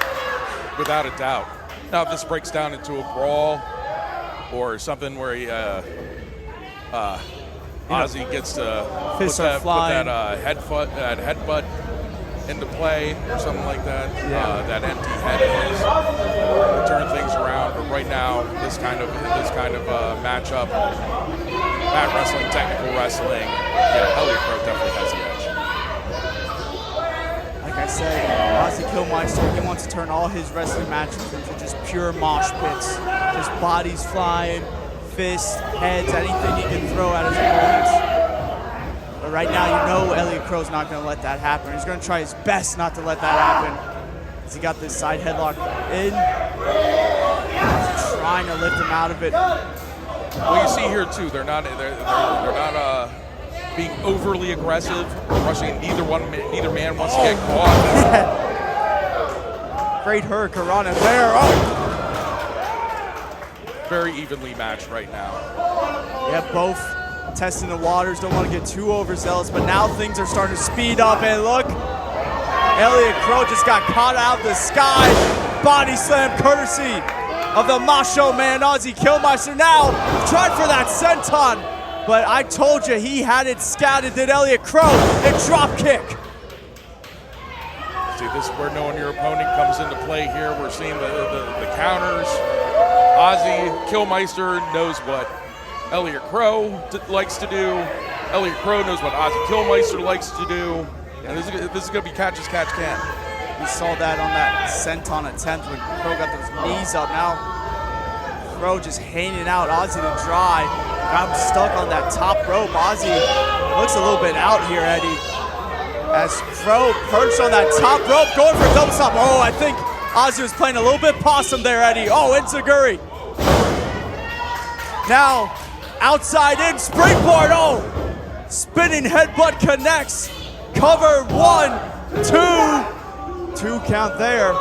Without a doubt. Now, if this breaks down into a brawl or something where he, Ozzy gets to put that headbutt into play or something like that, that empty head of his, to turn things around. But right now, this kind of matchup, mat wrestling, technical wrestling, Elliott Qrow definitely has the edge. Like I said, Ozzy Kilmeister, he wants to turn all his wrestling matches into just pure mosh pits. Just bodies flying, fists, heads, anything he can throw at his opponents. But right now, you know Elliott Qrow's not going to let that happen. He's going to try his best not to let that happen. As he got this side headlock in, trying to lift him out of it. Well, you see here too, they're not being overly aggressive, rushing. Neither man wants to get caught. Great hurricanrana there. Oh. Very evenly matched right now. Yeah, both testing the waters. Don't want to get too overzealous, but now things are starting to speed up. And look, Elliott Qrow just got caught out of the sky. Body slam courtesy of the Macho Man, Ozzy Kilmeister. Now tried for that senton, but I told you he had it scouted. Did Elliott Qrow a drop kick? See, this is where knowing your opponent comes into play here. We're seeing the counters. Ozzy Kilmeister knows what Elliott Qrow likes to do. Elliott Qrow knows what Ozzy Kilmeister likes to do. And this is going to be catch as catch can. We saw that on that senton attempt when Qrow got those knees up. Now Qrow just hanging out Ozzy to dry. Got him stuck on that top rope. Ozzy looks a little bit out here, Eddie. As Qrow perched on that top rope, going for a double stop. Oh, I think Ozzy was playing a little bit possum there, Eddie. Oh, enziguri. Now, outside in, springboard. Oh, spinning headbutt connects. Cover 1, 2. 2 count there.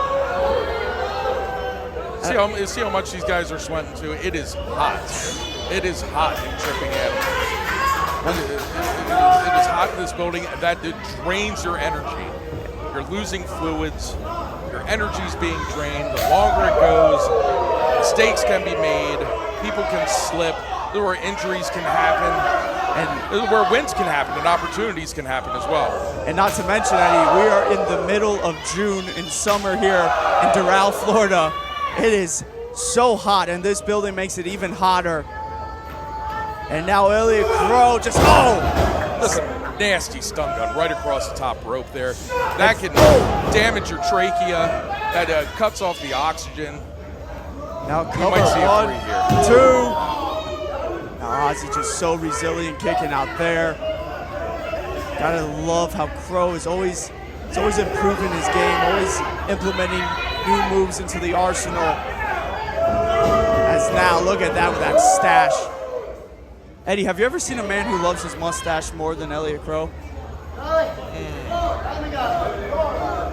See how much these guys are sweating too. It is hot. It is hot in tripping animals. It is hot in this building. That drains your energy. You're losing fluids. Your energy's being drained. The longer it goes, mistakes can be made. People can slip. There where injuries can happen. And where wins can happen and opportunities can happen as well. And not to mention, Eddie, we are in the middle of June in summer here in Doral, Florida. It is so hot, and this building makes it even hotter. And now Elliott Qrow just, listen, nasty stun gun right across the top rope there. That can damage your trachea. That cuts off the oxygen. Now you might see a 3 here. 2. Now Ozzy just so resilient kicking out there. Gotta love how Qrow is always improving his game, always implementing new moves into the arsenal. As now, look at that with that stash. Eddie, have you ever seen a man who loves his mustache more than Elliott Qrow?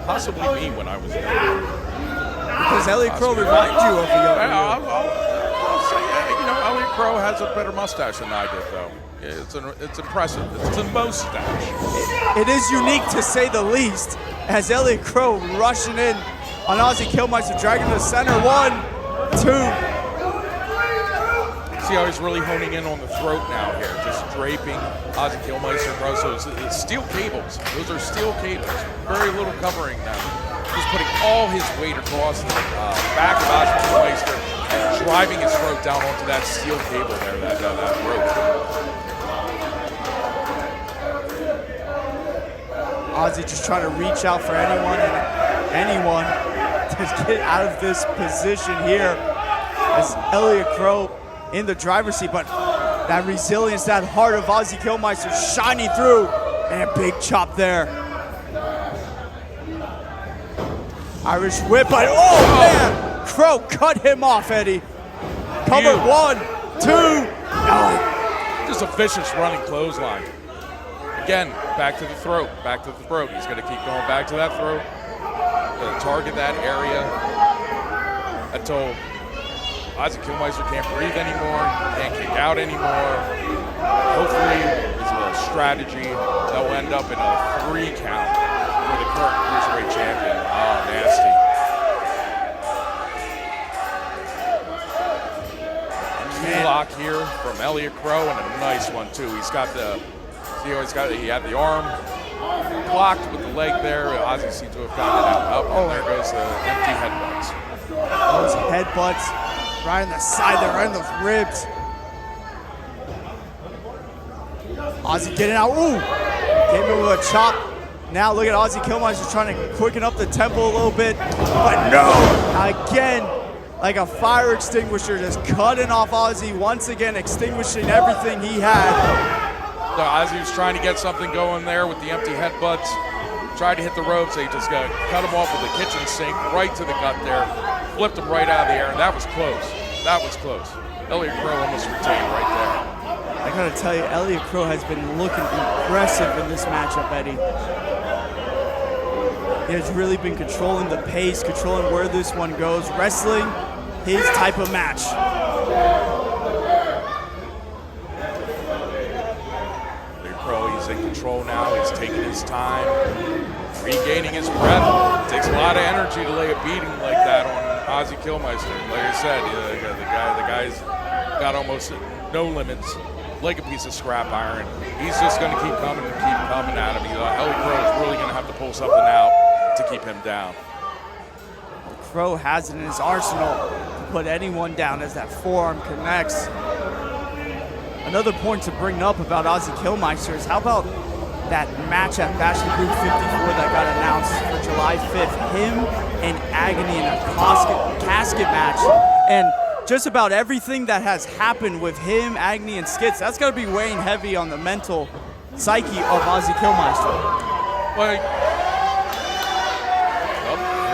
Possibly me when I was young. Because Elliott Qrow reminds you of a young man. I'll say, Elliott Qrow has a better mustache than I did, though. It's impressive. It's a mustache. It is unique to say the least, as Elliott Qrow rushing in on Ozzy Kilmeister, dragging to the center. 1, 2. See how he's really honing in on the throat now here, just draping Ozzy Kilmeister, bro. So it's steel cables. Those are steel cables. Very little covering now. Just putting all his weight across the back of Ozzy Kilmeister and driving his throat down onto that steel cable there, that rope. Ozzy just trying to reach out for anyone to get out of this position here as Elliott Qrow in the driver's seat, but that resilience, that heart of Ozzy Kilmeister shining through, and a big chop there. Irish whip, but man, Qrow cut him off, Eddie. Cover 1, 2. Oh. Just a vicious running clothesline. Again, back to the throat, back to the throat. He's gonna keep going back to that throat. Gonna target that area until Ozzy Kilmeister can't breathe anymore, can't kick out anymore. Hopefully, it's a strategy that will end up in a 3 count for the current Cruiserweight champion. Oh, nasty. Knee lock here from Elliott Qrow, and a nice one too. He's got the, he had the arm blocked with the leg there. Ozzy seems to have gotten it out. And there goes the empty headbutts. Those headbutts. Right on the side there, right on those ribs. Ozzy getting out. Ooh! Getting him with a chop. Now look at Ozzy Kilmeister trying to quicken up the tempo a little bit. But no! Again, like a fire extinguisher, just cutting off Ozzy. Once again, extinguishing everything he had. So Ozzy was trying to get something going there with the empty headbutts. Tried to hit the ropes. They just got cut him off with the kitchen sink right to the gut there. Flipped him right out of the air, and that was close. That was close. Elliott Qrow almost retained right there. I gotta tell you, Elliott Qrow has been looking impressive in this matchup, Eddie. He has really been controlling the pace, controlling where this one goes, wrestling his type of match. Elliott Qrow, he's in control now. He's taking his time, regaining his breath. It takes a lot of energy to lay a beating like that on Ozzy Kilmeister. Like I said, the guy's got almost no limits, like a piece of scrap iron. He's just going to keep coming and keep coming at him. Elliott Qrow is really going to have to pull something out to keep him down. Qrow has it in his arsenal to put anyone down as that forearm connects. Another point to bring up about Ozzy Kilmeister is how about that match at Bachelor Group 54 that got announced for July 5th. Him and Agony in a casket match. And just about everything that has happened with him, Agony, and Skitz, that's going to be weighing heavy on the mental psyche of Ozzy Kilmeister. Well, here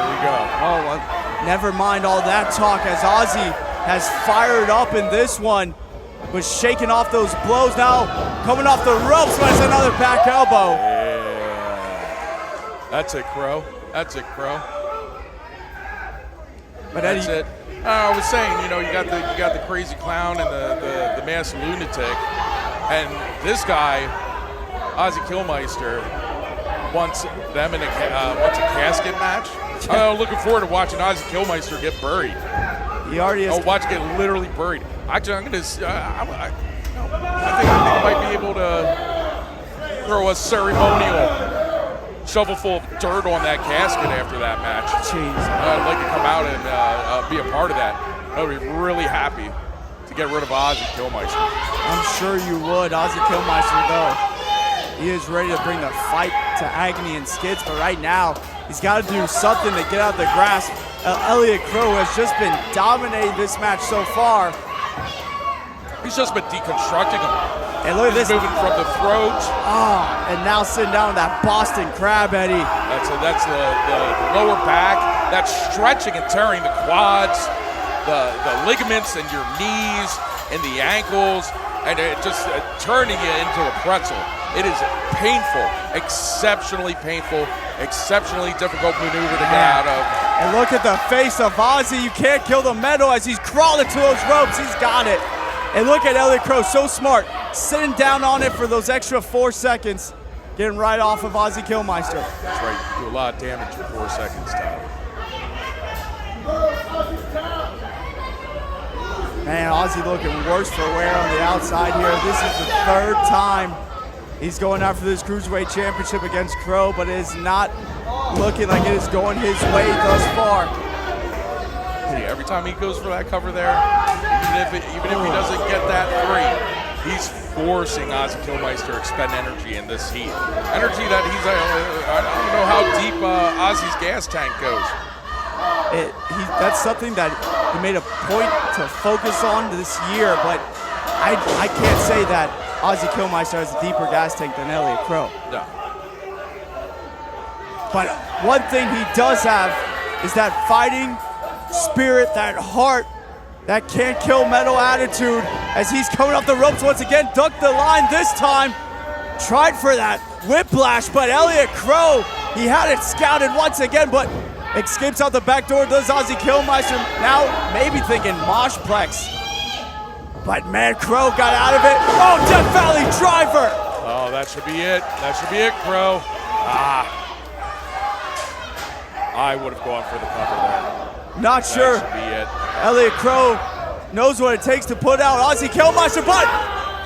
we go. Oh, well, never mind all that talk as Ozzy has fired up in this one. Was shaking off those blows now, coming off the ropes, but it's another back elbow. Yeah. That's it, Qrow. That's it, Qrow. But That's Eddie, it. I was saying, you got the crazy clown and the masked lunatic, and this guy, Ozzy Kilmeister, wants them in a casket match. I'm looking forward to watching Ozzy Kilmeister get buried. he already has. Watch get literally buried. Actually, I think I might be able to throw a ceremonial shovelful of dirt on that casket after that match. Jeez. I'd like to come out and be a part of that. I would be really happy to get rid of Ozzy Kilmeister. I'm sure you would. Ozzy Kilmeister, though, he is ready to bring the fight to Agony and Skitz, but right now, he's got to do something to get out of the grasp. Elliott Qrow has just been dominating this match so far. He's just been deconstructing him. And look at this. Moving from the throat. And now sitting down with that Boston Crab, Eddie. That's the lower back that stretching and tearing the quads, the ligaments in your knees and the ankles, and it just turning you into a pretzel. It is painful, exceptionally painful, exceptionally difficult maneuver to get out of. And look at the face of Ozzy. You can't kill the Meto as he's crawling to those ropes. He's got it. And look at Elliott Qrow, so smart, sitting down on it for those extra 4 seconds, getting right off of Ozzy Kilmeister. That's right, you do a lot of damage in 4 seconds, Tyler. Man, Ozzy looking worse for wear on the outside here. This is the 3rd time he's going after this Cruiserweight Championship against Qrow, but it is not looking like it is going his way thus far. Hey, every time he goes for that cover there, even if he doesn't get that 3, he's forcing Ozzy Kilmeister to expend energy in this heat. Energy that I don't know how deep Ozzy's gas tank goes. That's something that he made a point to focus on this year, but I can't say that Ozzy Kilmeister has a deeper gas tank than Elliott Qrow. No. But one thing he does have is that fighting spirit, that heart, that can't kill Meto attitude as he's coming up the ropes once again, ducked the line this time, tried for that whiplash, but Elliott Qrow, he had it scouted once again, but escapes out the back door, does Ozzy Kilmeister. Now maybe thinking Moshplex. But man, Qrow got out of it. Oh, Death Valley driver. Oh, that should be it. That should be it, Qrow. I would have gone for the cover there. Not sure. That should be it. Elliott Qrow knows what it takes to put out Ozzy Kilmeister, but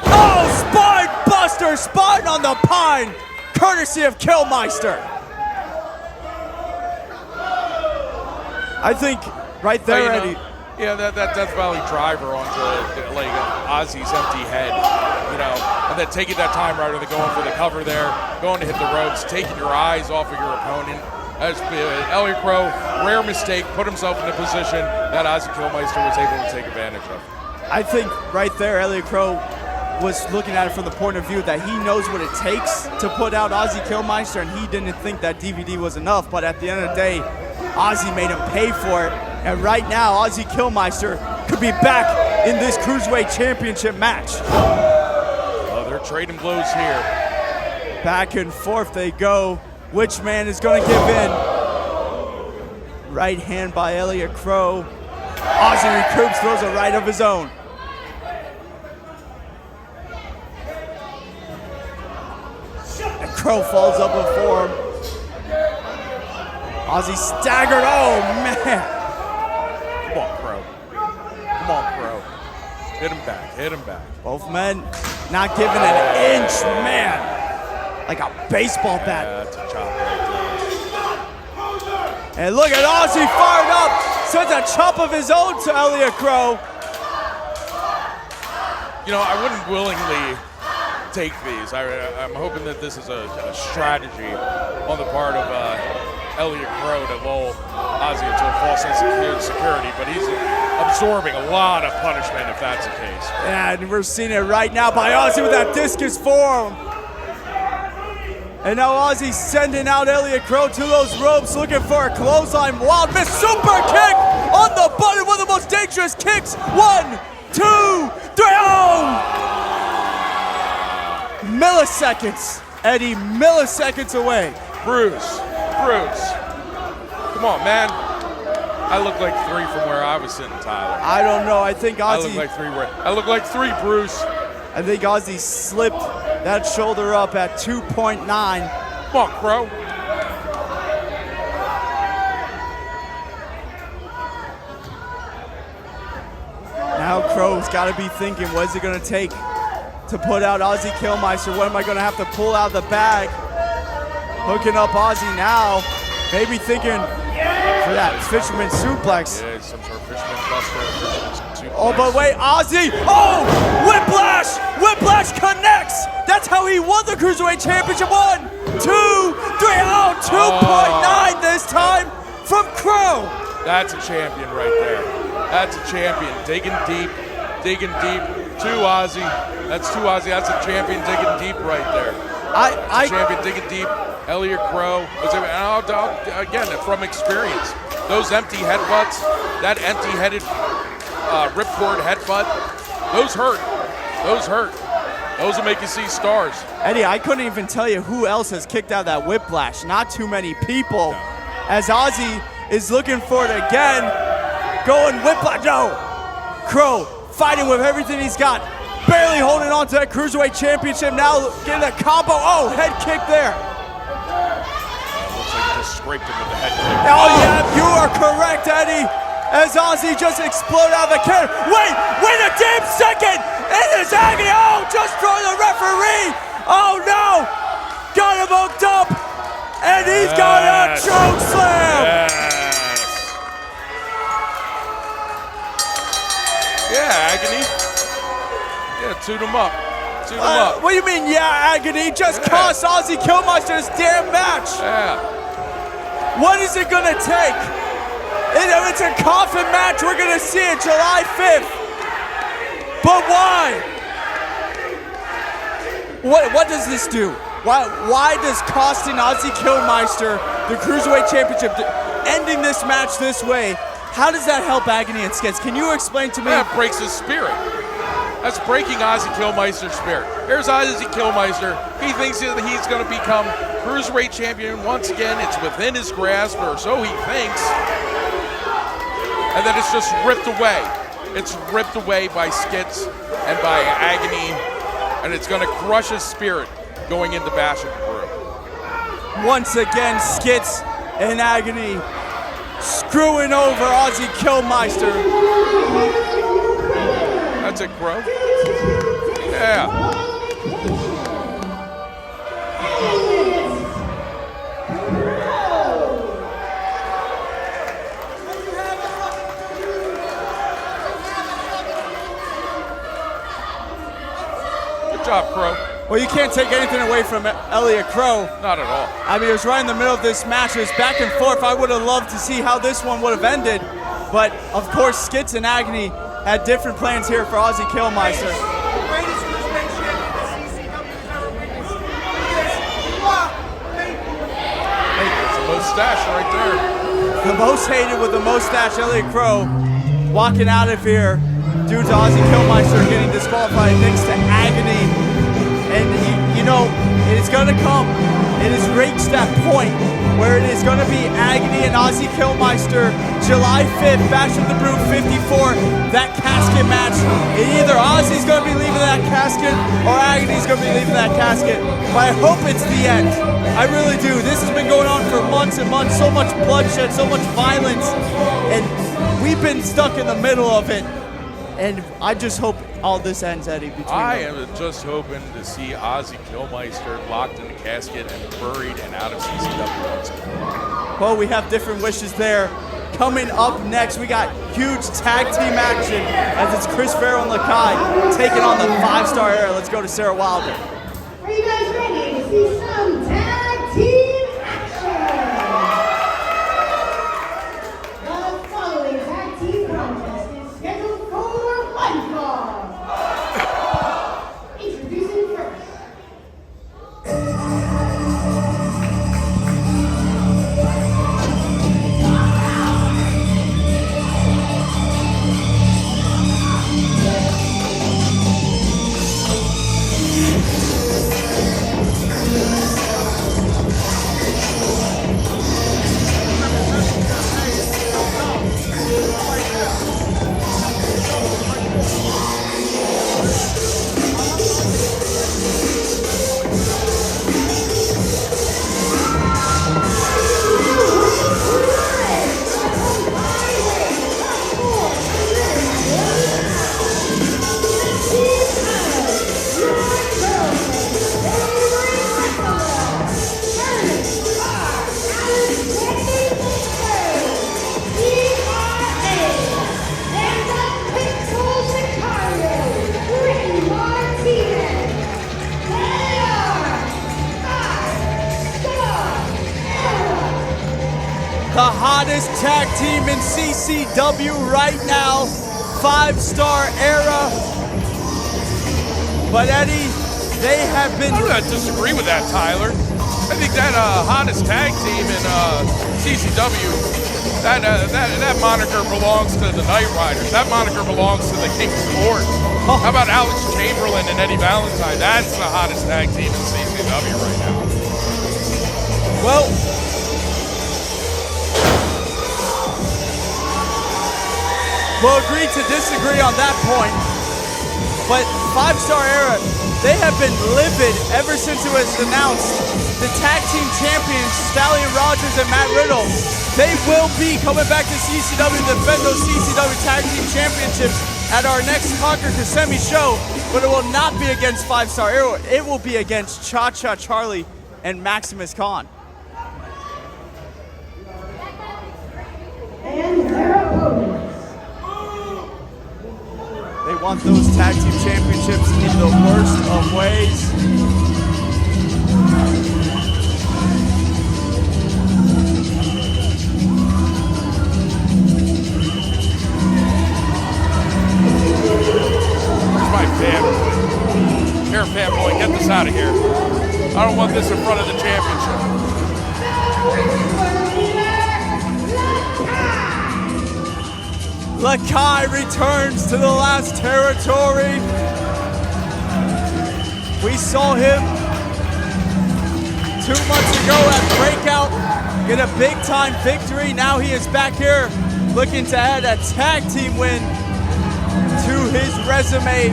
oh, spine buster, spine on the pine, courtesy of Kilmeister. I think right there, Eddie. Yeah, that Death Valley driver onto like Ozzy's empty head, and then taking that time right, and going for the cover there, going to hit the ropes, taking your eyes off of your opponent. That's Elliott Qrow, rare mistake, put himself in a position that Ozzy Kilmeister was able to take advantage of. I think right there, Elliott Qrow was looking at it from the point of view that he knows what it takes to put out Ozzy Kilmeister, and he didn't think that DVD was enough, but at the end of the day, Ozzy made him pay for it, and right now, Ozzy Kilmeister could be back in this Cruiserweight Championship match. Oh, they're trading blows here. Back and forth they go. Which man is going to give in? Right hand by Elliott Qrow. Ozzy recoups, throws a right of his own. And Qrow falls up before him. Ozzy staggered, oh man. Come on, Qrow. Come on, Qrow. Hit him back, hit him back. Both men not giving an inch, man. Like a baseball bat. Yeah, that's a chop right there. And look at Ozzy fired up. Sends a chop of his own to Elliott Qrow. I wouldn't willingly take these. I'm hoping that this is a strategy on the part of Elliott Qrow to lull Ozzy into a false sense of security, but he's absorbing a lot of punishment if that's the case. And we're seeing it right now by Ozzy with that discus forearm. And now Ozzy sending out Elliott Qrow to those ropes, looking for a clothesline. Wild miss, super kick on the button, one of the most dangerous kicks. 1, 2, 3, oh! Milliseconds, Eddie, milliseconds away. Bruce, come on, man. I look like 3 from where I was sitting, Tyler. I don't know, I think Ozzy... I look like 3, Bruce. I think Ozzy slipped that shoulder up at 2.9. Come on, Qrow. Now Qrow's got to be thinking, what is it going to take to put out Ozzy Kilmeister? What am I going to have to pull out of the bag? Hooking up Ozzy now. Maybe thinking for that fisherman suplex. Yeah, some sort of fisherman buster. Suplex. Oh, but wait, Ozzy! Oh! Whiplash! Whiplash connects! That's how he won the Cruiserweight Championship. 1, 2, 3, oh! 2.9 this time from Qrow. That's a champion right there. That's a champion. Digging deep. To Ozzy. That's to Ozzy. That's a champion digging deep right there. Champion digging deep. Elliott Qrow. Again, from experience. those empty headbutts, that empty-headed ripcord headbutt, those hurt. Those hurt. Those will make you see stars. Eddie, I couldn't even tell you who else has kicked out that whiplash. Not too many people. As Ozzy is looking for it again. Going whiplash. No. Qrow fighting with everything he's got. Barely holding on to that Cruiserweight Championship. Now getting a combo. Oh, head kick there. Looks like he just scraped him with the head kick. Oh, yeah, you are correct, Eddie. As Ozzy just exploded out of the cannon. Wait a damn second. It is Agony. Oh, just throw the referee. Oh, no. Got him hooked up. And he's got a choke slam. Yes. Yeah, Agony. Yeah, toot him up. Toot him up. What do you mean, yeah, Agony? Just cost Ozzy Kilmeister his damn match. Yeah. What is it going to take? It's a coffin match. We're going to see it July 5th. But why? What does this do? Why does costing Ozzy Kilmeister the Cruiserweight Championship, ending this match this way, how does that help Agony and Skitz? Can you explain to me? That breaks his spirit. That's breaking Ozzy Kilmeister's spirit. Here's Ozzy Kilmeister. He thinks that he's going to become Cruiserweight Champion once again. It's within his grasp, or so he thinks. And then it's just ripped away. It's ripped away by Skitz and by Agony, and it's going to crush his spirit going into Bash at Qrow. Once again, Skitz and Agony screwing over Ozzy Kilmeister. That's it, Qrow. Yeah. Good job, Qrow. Well, you can't take anything away from Elliott Qrow. Not at all. I mean, it was right in the middle of this match. It was back and forth. I would have loved to see how this one would have ended. But, of course, Skitz and Agony had different plans here for Ozzy Kilmeister. It's a mustache right there. The most hated with the mustache, Elliott Qrow, walking out of here due to Ozzy Kilmeister getting disqualified thanks to Agony. And, you know, it is going to come. It has reached that point where it is going to be Agony and Ozzy Kilmeister, July 5th, Bash of the Brew 54, that casket match. And either Ozzy's going to be leaving that casket or Agony's going to be leaving that casket. But I hope it's the end. I really do. This has been going on for months and months. So much bloodshed, so much violence. And we've been stuck in the middle of it. And I just hope all this ends, Eddie, between I them. am just hoping to see Ozzy Kilmeister locked in the casket and buried and out of CCW once again. Well, we have different wishes there. Coming up next, we got huge tag team action as it's Chris Farrow and Lakay taking on the 5-star era. Let's go to Sarah Wilder. Are you guys ready to see some tag team action? The following tag team contest is scheduled for one fall. Introducing first. The hottest tag team in CCW right now, 5-star era. But Eddie, they have been... I'm going to disagree with that, Tyler. I think that hottest tag team in CCW That moniker belongs to the Night Riders. That moniker belongs to the King's Court. How about Alex Chamberlain and Eddie Valentine? That's the hottest tag team in CCW right now. Well, we'll agree to disagree on that point, but 5-Star Era, they have been livid ever since it was announced. The tag team champions, Stallion Rogers and Matt Riddle, they will be coming back to CCW to defend those CCW tag team championships at our next Conquer Kissimmee show, but it will not be against 5-Star Era. It will be against Cha-Cha Charlie and Maximus Khan. And their opponents. They want those tag team championships in the worst of ways. Where's my fanboy? Here, fanboy, get this out of here. I don't want this in front of the championship. Lakay returns to the last territory. We saw him 2 months ago at Breakout get a big time victory. Now he is back here looking to add a tag team win to his resume.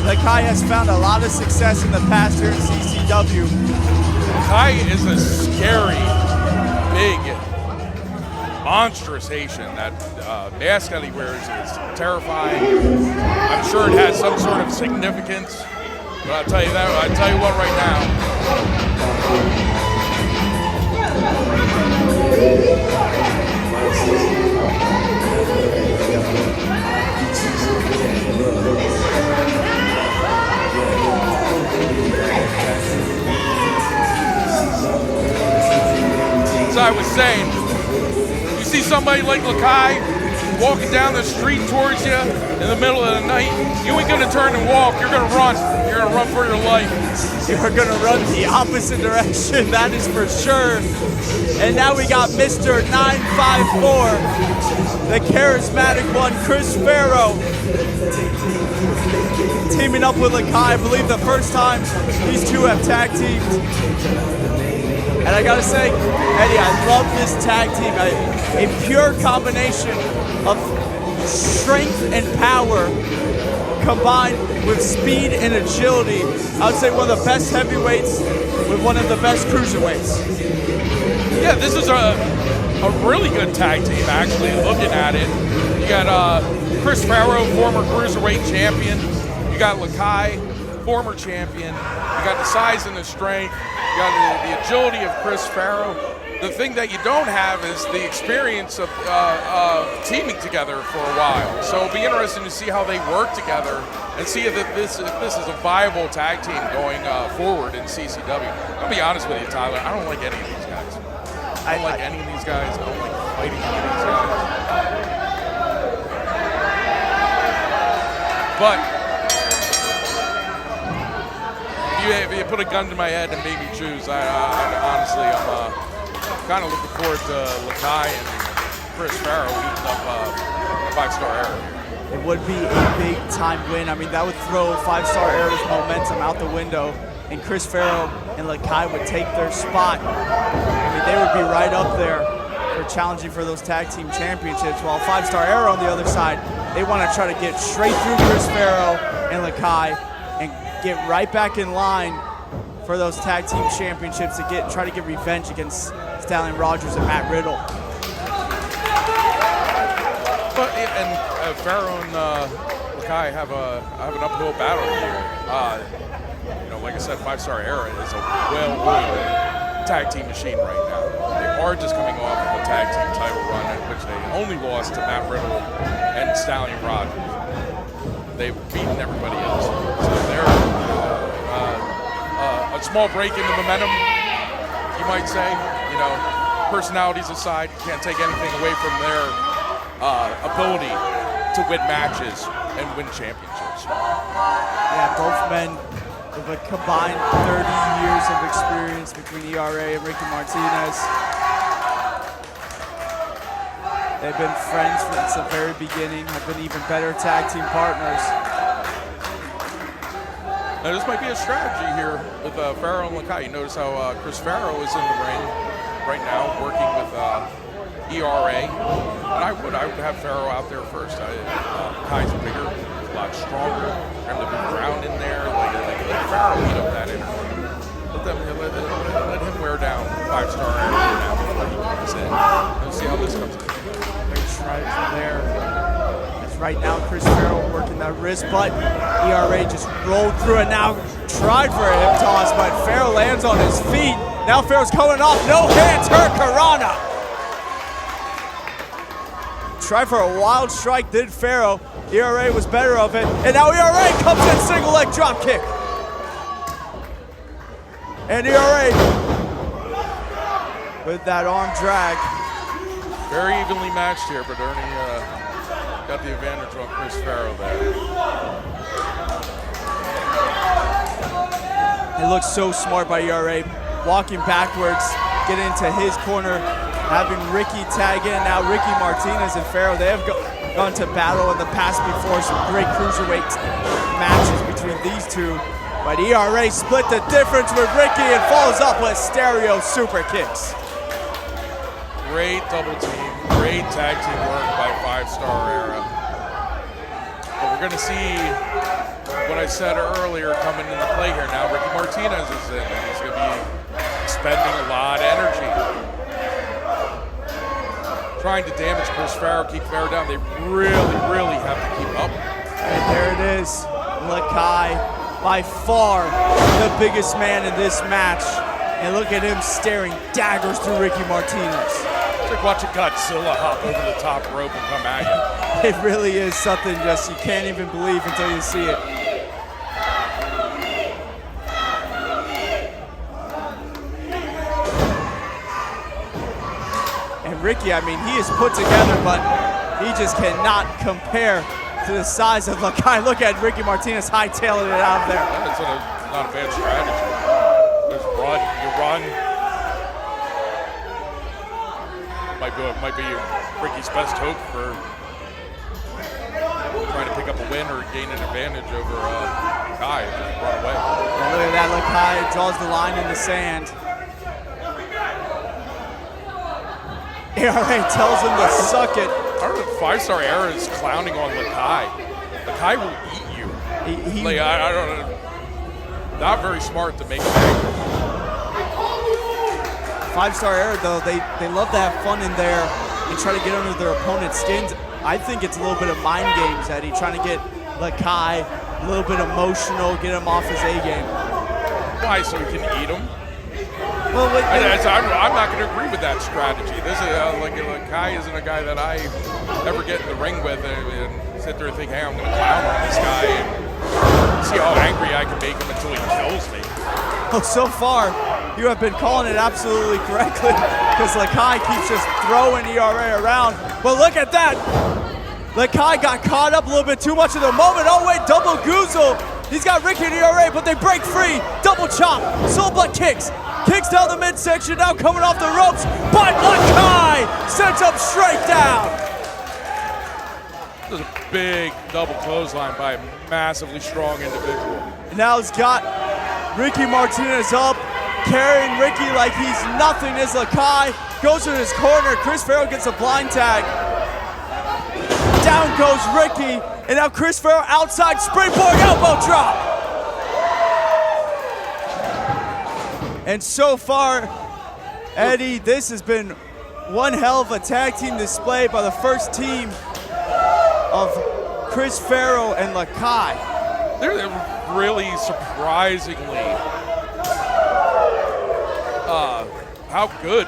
Lakay has found a lot of success in the past here in CCW. Lakay is a scary, big, monstrous Haitian. That mask that he wears is terrifying. I'm sure it has some sort of significance, but I'll tell you what right now. As I was saying, you see somebody like Lakay walking down the street towards you in the middle of the night, you ain't gonna turn and walk, you're gonna run. You're gonna run for your life. You're gonna run the opposite direction, that is for sure. And now we got Mr. 954, the charismatic one, Chris Farrow, teaming up with Lakay. I believe the first time these two have tag teamed. And I gotta say, Eddie, I love this tag team. A pure combination of strength and power combined with speed and agility. I would say one of the best heavyweights with one of the best cruiserweights. Yeah, this is a really good tag team, actually, looking at it. You got Chris Farrow, former Cruiserweight champion. You got Lakay, former champion. You got the size and the strength. You got the agility of Chris Farrow. The thing that you don't have is the experience of teaming together for a while. So it'll be interesting to see how they work together and see if this is a viable tag team going forward in CCW. I'll be honest with you, Tyler, I don't like any of these guys. I don't like any of these guys. I don't like fighting any of these guys. But if you put a gun to my head and made me choose, I honestly, I'm kind of looking forward to Lakay and Chris Farrow eating up 5-Star Era. It would be a big time win. I mean, that would throw 5-Star Era's momentum out the window, and Chris Farrow and Lakay would take their spot. I mean, they would be right up there for challenging for those tag team championships, while 5-Star Era on the other side, they want to try to get straight through Chris Farrow and Lakay and get right back in line for those tag team championships to try to get revenge against Stallion Rogers and Matt Riddle. But Farrow and Lakay have an uphill battle here. Like I said, 5-Star Era is a well-oiled tag team machine right now. They are just coming off of a tag team title run in which they only lost to Matt Riddle and Stallion Rogers. They've beaten everybody else. So they're a small break in the momentum, you might say. Personalities aside, you can't take anything away from their ability to win matches and win championships. Yeah, both men with a combined 30 years of experience between ERA and Ricky Martinez. They've been friends since the very beginning, have been even better tag team partners. Now this might be a strategy here with Farrow and Lakay. You notice how Chris Farrow is in the ring right now, working with ERA. And I would have Farrow out there first. Lakay's bigger, a lot stronger. For him to move around in there, let Farrow eat up that energy. Let him wear down 5-star energy now before he comes in. Let's see how this comes in. Great stride from there. As right now, Chris Farrow working that wrist, but ERA just rolled through it now. Tried for a hip toss, but Farrow lands on his feet. Now Farrow's coming off. No hands, Hurricanrana. Tried for a wild strike, did Farrow. ERA was better of it. And now ERA comes in, single leg drop kick. And ERA with that arm drag. Very evenly matched here, but Ernie got the advantage on Chris Farrow there. It looks so smart by ERA. Walking backwards, getting into his corner, having Ricky tag in. Now Ricky Martinez and Farrow, they have gone to battle in the past before, some great cruiserweight matches between these two. But ERA split the difference with Ricky and follows up with stereo super kicks. Great double team, great tag team work by 5-Star Era. But we're gonna see what I said earlier coming into play here now. Ricky Martinez is in, and he's gonna be expending a lot of energy. Trying to damage Chris Farrow, keep Farrow down. They really have to keep up. And there it is, Lakay, by far the biggest man in this match. And look at him staring daggers through Ricky Martinez. It's like watching Godzilla hop over the top rope and come at you. It really is something just you can't even believe until you see it. And Ricky, I mean, he is put together, but he just cannot compare to the size of Lakay. Look at Ricky Martinez hightailing it out of there. That's not a bad strategy. Just run, you run. Might be Ricky's best hope for trying to pick up a win or gain an advantage over Lakay. Just run away. And look at that, Lakay draws the line in the sand. ERA tells him to suck it. I don't know if 5-Star Era is clowning on Lakay. Lakay will eat you. I don't know. Not very smart to make it angry. 5-Star Era, though, they love to have fun in there and try to get under their opponent's skins. I think it's a little bit of mind games, Eddie, trying to get Lakay a little bit emotional, get him off his A game. Why, so he can eat him? Well, I'm not going to agree with that strategy. This is Lakay isn't a guy that I ever get in the ring with and sit there and think, hey, I'm going to clown on this guy and see how angry I can make him until he kills me. Well, so far, you have been calling it absolutely correctly because Lakay keeps just throwing ERA around. But look at that. Lakay got caught up a little bit too much in the moment. Oh, wait, double goozle. He's got Ricky and ERA, but they break free. Double chop, soul blood kicks. Kicks down the midsection, now coming off the ropes, but Lakay sends him straight down. This is a big double clothesline by a massively strong individual. Now he's got Ricky Martinez up, carrying Ricky like he's nothing as Lakay goes to his corner. Chris Farrow gets a blind tag. Down goes Ricky, and now Chris Farrow outside springboard elbow drop. And so far, Eddie, this has been one hell of a tag team display by the first team of Chris Farrow and Lakay. They're really surprisingly how good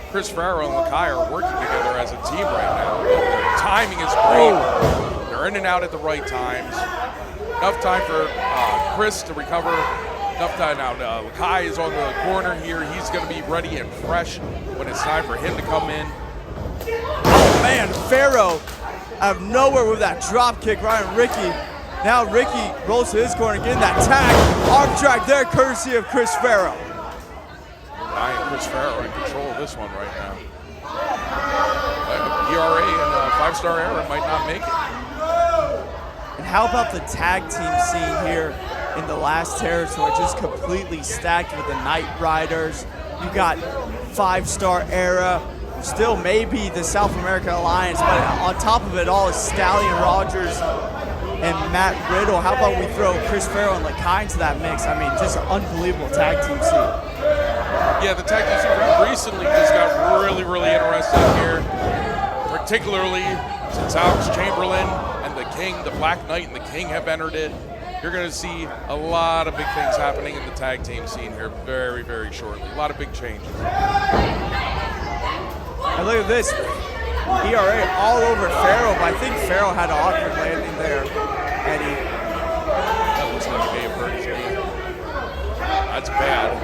Chris Farrow and Lakay are working together as a team right now. Their timing is great. They're in and out at the right times. Enough time for Chris to recover. Enough time now. Lakay is on the corner here. He's going to be ready and fresh when it's time for him to come in. Oh man, Farrow out of nowhere with that drop kick right on Ricky. Now Ricky rolls to his corner, getting that tag. Arm drag there, courtesy of Chris Farrow. I am Chris Farrow in control of this one right now. ERA and 5-star era might not make it. And how about the tag team scene here in the last territory? Just completely stacked with the Knight Riders. You got 5-star era, still maybe the South America Alliance, but on top of it all is Stallion Rogers and Matt Riddle. How about we throw Chris Farrow and Lakay into that mix? I mean, just an unbelievable tag team scene. Yeah, the tag team scene recently just got really, really interesting here, particularly since Alex Chamberlain and the King, the Black Knight and the King have entered it. You're going to see a lot of big things happening in the tag team scene here very, very shortly. A lot of big changes. And look at this. ERA all over Farrow, but I think Farrow had an awkward landing there, Eddie. That looks like he may have hurt his knee. That's bad.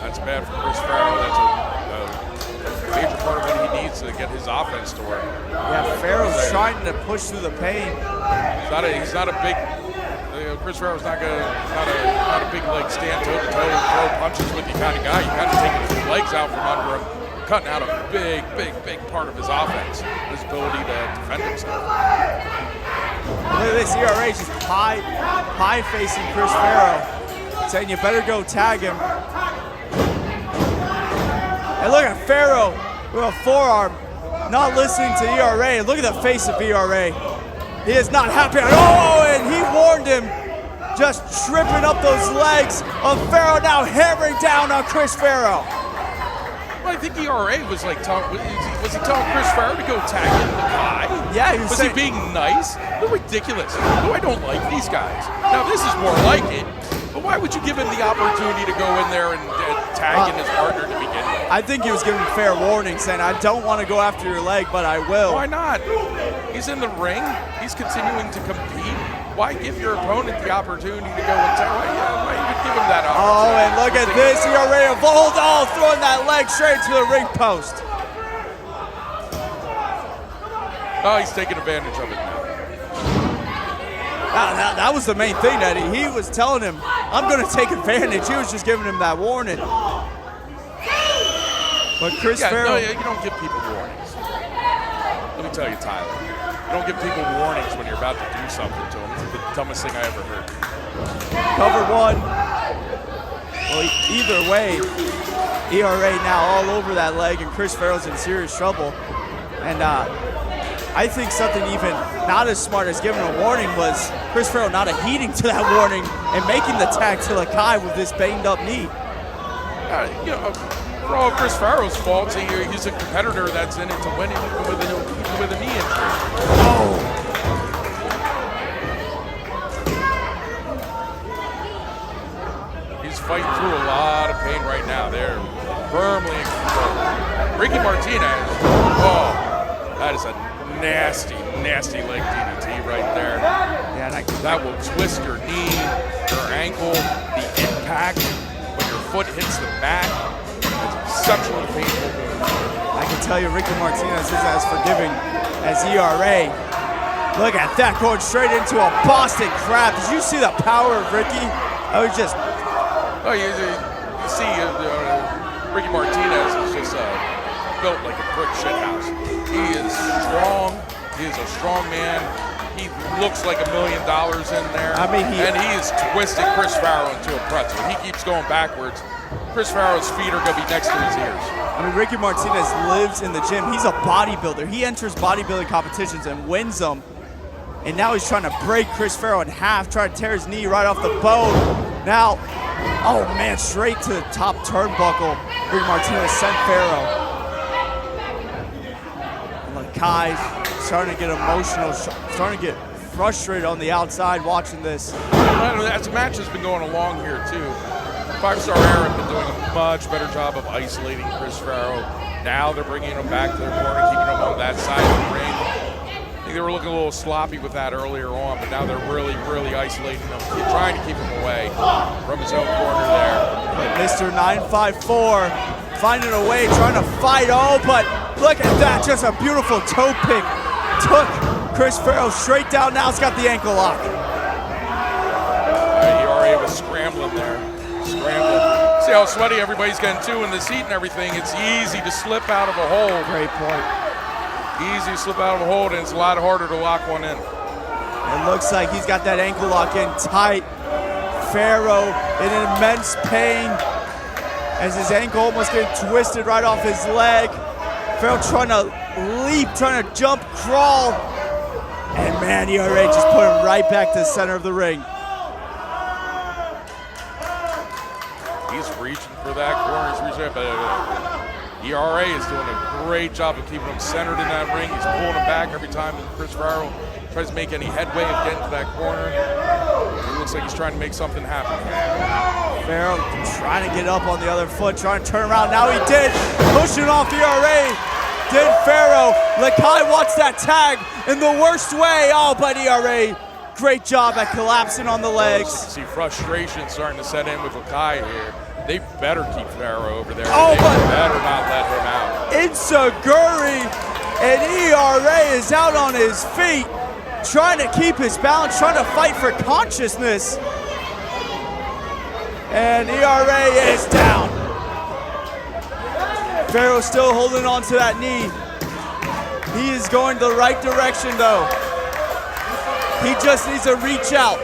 That's bad for Chris Farrow. That's a major part of what he needs to get his offense to work. Yeah, Farrow's trying to push through the pain. He's not a big. Chris Farrow's not a big like stand toe to toe and throw punches with you kind of guy. You kind of take his legs out from under him, cutting out a big part of his offense, his ability to defend himself. Look at this, ERA just pie facing Chris Farrow, saying you better go tag him. And look at Farrow with a forearm, not listening to ERA. Look at the face of ERA. He is not happy at all, and he warned him, just tripping up those legs of Farrow, now hammering down on Chris Farrow. Well, I think ERA was like, was he telling Chris Farrow to go tag in the guy? Yeah, he was he being nice? They're ridiculous. No, I don't like these guys. Now, this is more like it, but why would you give him the opportunity to go in there and tag in his partner to begin with? I think he was giving fair warning, saying, I don't want to go after your leg, but I will. Why not? He's in the ring. He's continuing to compete. Why give your opponent the opportunity to go and tag? Why even give him that opportunity? Oh, and look at this. ERA of Voldal throwing that leg straight to the ring post. Oh, he's taking advantage of it now. That was the main thing, Eddie. He was telling him, I'm going to take advantage. He was just giving him that warning. But Chris Farrow... No, you don't give people warnings. Let me tell you, Tyler. You don't give people warnings when you're about to do something to them. It's the dumbest thing I ever heard. Cover one. Well, either way, ERA now all over that leg, and Chris Farrow's in serious trouble. And I think something even not as smart as giving a warning was Chris Farrow not heeding to that warning and making the tag to Lakay with this banged up knee. For all Chris Farrow's faults, he's a competitor that's in it to win it with a knee injury. Oh. He's fighting through a lot of pain right now. They're firmly in control. Ricky Martinez, that is a nasty leg DDT right there. Yeah, that will twist your knee, your ankle, the impact when your foot hits the mat. It's exceptionally painful. I can tell you Ricky Martinez is as forgiving as ERA. Look at that, going straight into a Boston Crab. Did you see the power of Ricky? I was just... Oh, you see, Ricky Martinez is just built like a brick shit house. He is strong. He is a strong man. He looks like $1 million in there. I mean, and he is twisting Chris Farrow into a pretzel. He keeps going backwards. Chris Farrow's feet are going to be next to his ears. I mean, Ricky Martinez lives in the gym. He's a bodybuilder. He enters bodybuilding competitions and wins them. And now he's trying to break Chris Farrow in half, trying to tear his knee right off the bone. Now, oh man, straight to the top turnbuckle. Ricky Martinez sent Farrow. Lakay starting to get emotional, starting to get frustrated on the outside watching this. As the match has been going along here too, 5-Star Era have been doing a much better job of isolating Chris Farrow. Now they're bringing him back to their corner, keeping him on that side of the ring. I think they were looking a little sloppy with that earlier on, but now they're really isolating him, trying to keep him away from his own corner there. But Mr. 954 finding a way, trying to fight. Oh, but look at that, just a beautiful toe pick. Took Chris Farrow straight down. Now it's got the ankle lock. ERA was scrambling there. See how sweaty everybody's getting too in the seat and everything. It's easy to slip out of a hole. Great point. Easy to slip out of a hold, and it's a lot harder to lock one in. It looks like he's got that ankle lock in tight. Farrow in immense pain as his ankle almost getting twisted right off his leg. Farrow trying to leap, trying to jump, crawl. And man, ERA just put him right back to the center of the ring. He's reaching for that corner. He's reaching, but ERA is doing a great job of keeping him centered in that ring. He's pulling him back every time Chris Farrow tries to make any headway of getting to that corner. It looks like he's trying to make something happen. Farrow trying to get up on the other foot, trying to turn around. Now he did, pushing off ERA. Did Farrow. Lakay wants that tag in the worst way. Oh, but ERA, great job at collapsing on the legs. You can see frustration starting to set in with Lakay here. They better keep Farrow over there. Oh, they but better not let him out. Insaguri and ERA is out on his feet, trying to keep his balance, trying to fight for consciousness. And ERA is down. Farrow still holding on to that knee. He is going the right direction though. He just needs to reach out.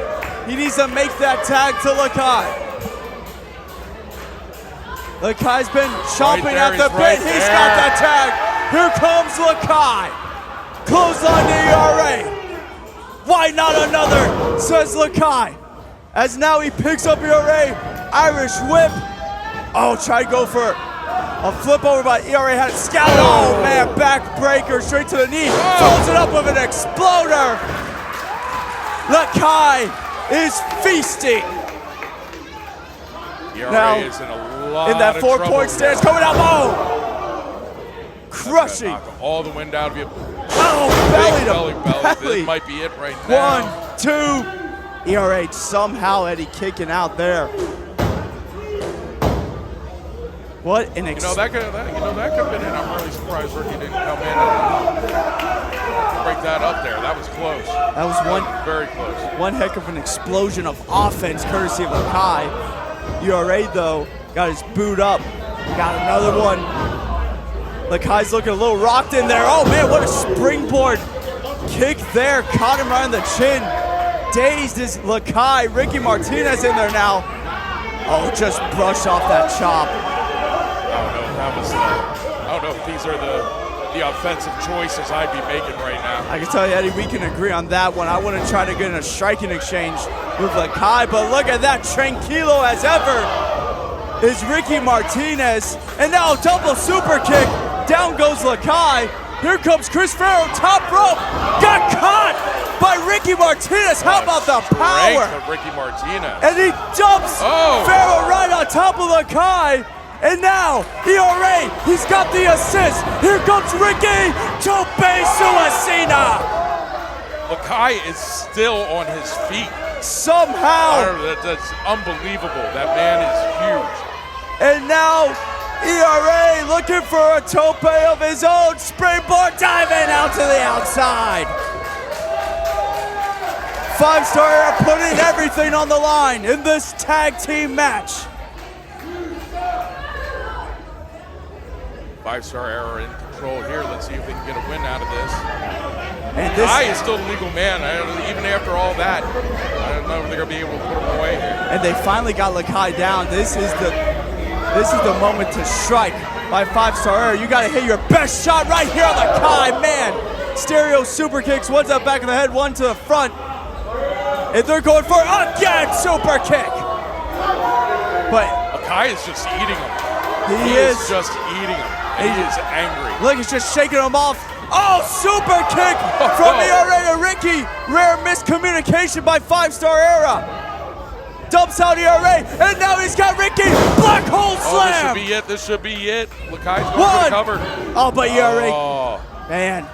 He needs to make that tag to Lakay. Lakay's been chomping at the bit. He's got that tag. Here comes Lakay. Clothesline to ERA. Why not another, says Lakay. As now he picks up ERA. Irish whip. Oh, try to go for a flip over, but ERA had it scouted. Oh man, backbreaker straight to the knee. Folds it up with an exploder. Lakay is feasting. ERA is in a lot in that of 4-point stance, coming out low. Crushing. Knock all the wind out of you. Oh, belly to belly. This might be it right now. 1, 2. ERA somehow Eddie kicking out there. What an that could have been it. I'm really surprised Ricky didn't come in and break that up there. That was close. That was very close. One heck of an explosion of offense courtesy of Lakay. ERA though got his boot up. Got another one. Lakay's looking a little rocked in there. Oh man, what a springboard kick there. Caught him right on the chin. Dazed is Lakay. Ricky Martinez in there now. Oh, just brushed off that chop. I don't know if these are the offensive choices I'd be making right now. I can tell you, Eddie, we can agree on that one. I wouldn't try to get in a striking exchange with Lakay, but look at that, tranquilo as ever is Ricky Martinez. And now double super kick. Down goes Lakay. Here comes Chris Farrow, top rope. Got caught by Ricky Martinez. How about the power? Of Ricky Martinez. And he dumps Farrow right on top of Lakay. And now, ERA, he's got the assist. Here comes Ricky, Tope Suicina. Lakay is still on his feet. Somehow. That's unbelievable. That man is huge. And now, ERA looking for a tope of his own. Springboard diving out to the outside. 5-Star Era putting everything on the line in this tag team match. 5-Star Era in control here. Let's see if they can get a win out of this. And this Lakay is still the legal man. Even after all that, I don't know if they're going to be able to put him away here. And they finally got Lakay down. This is the moment to strike by 5-Star Era. You got to hit your best shot right here on Lakay, man. Stereo super kicks, one to the back of the head, one to the front. And they're going for again super kick. But Lakay is just eating him. He is just eating him. He is angry. Look, he's just shaking him off. Oh, super kick from ERA to Ricky. Rare miscommunication by 5-Star Era. Dumps out ERA, and now he's got Ricky. Black hole slam. This should be it. Lakay's going for the cover. Oh, but ERA. Man,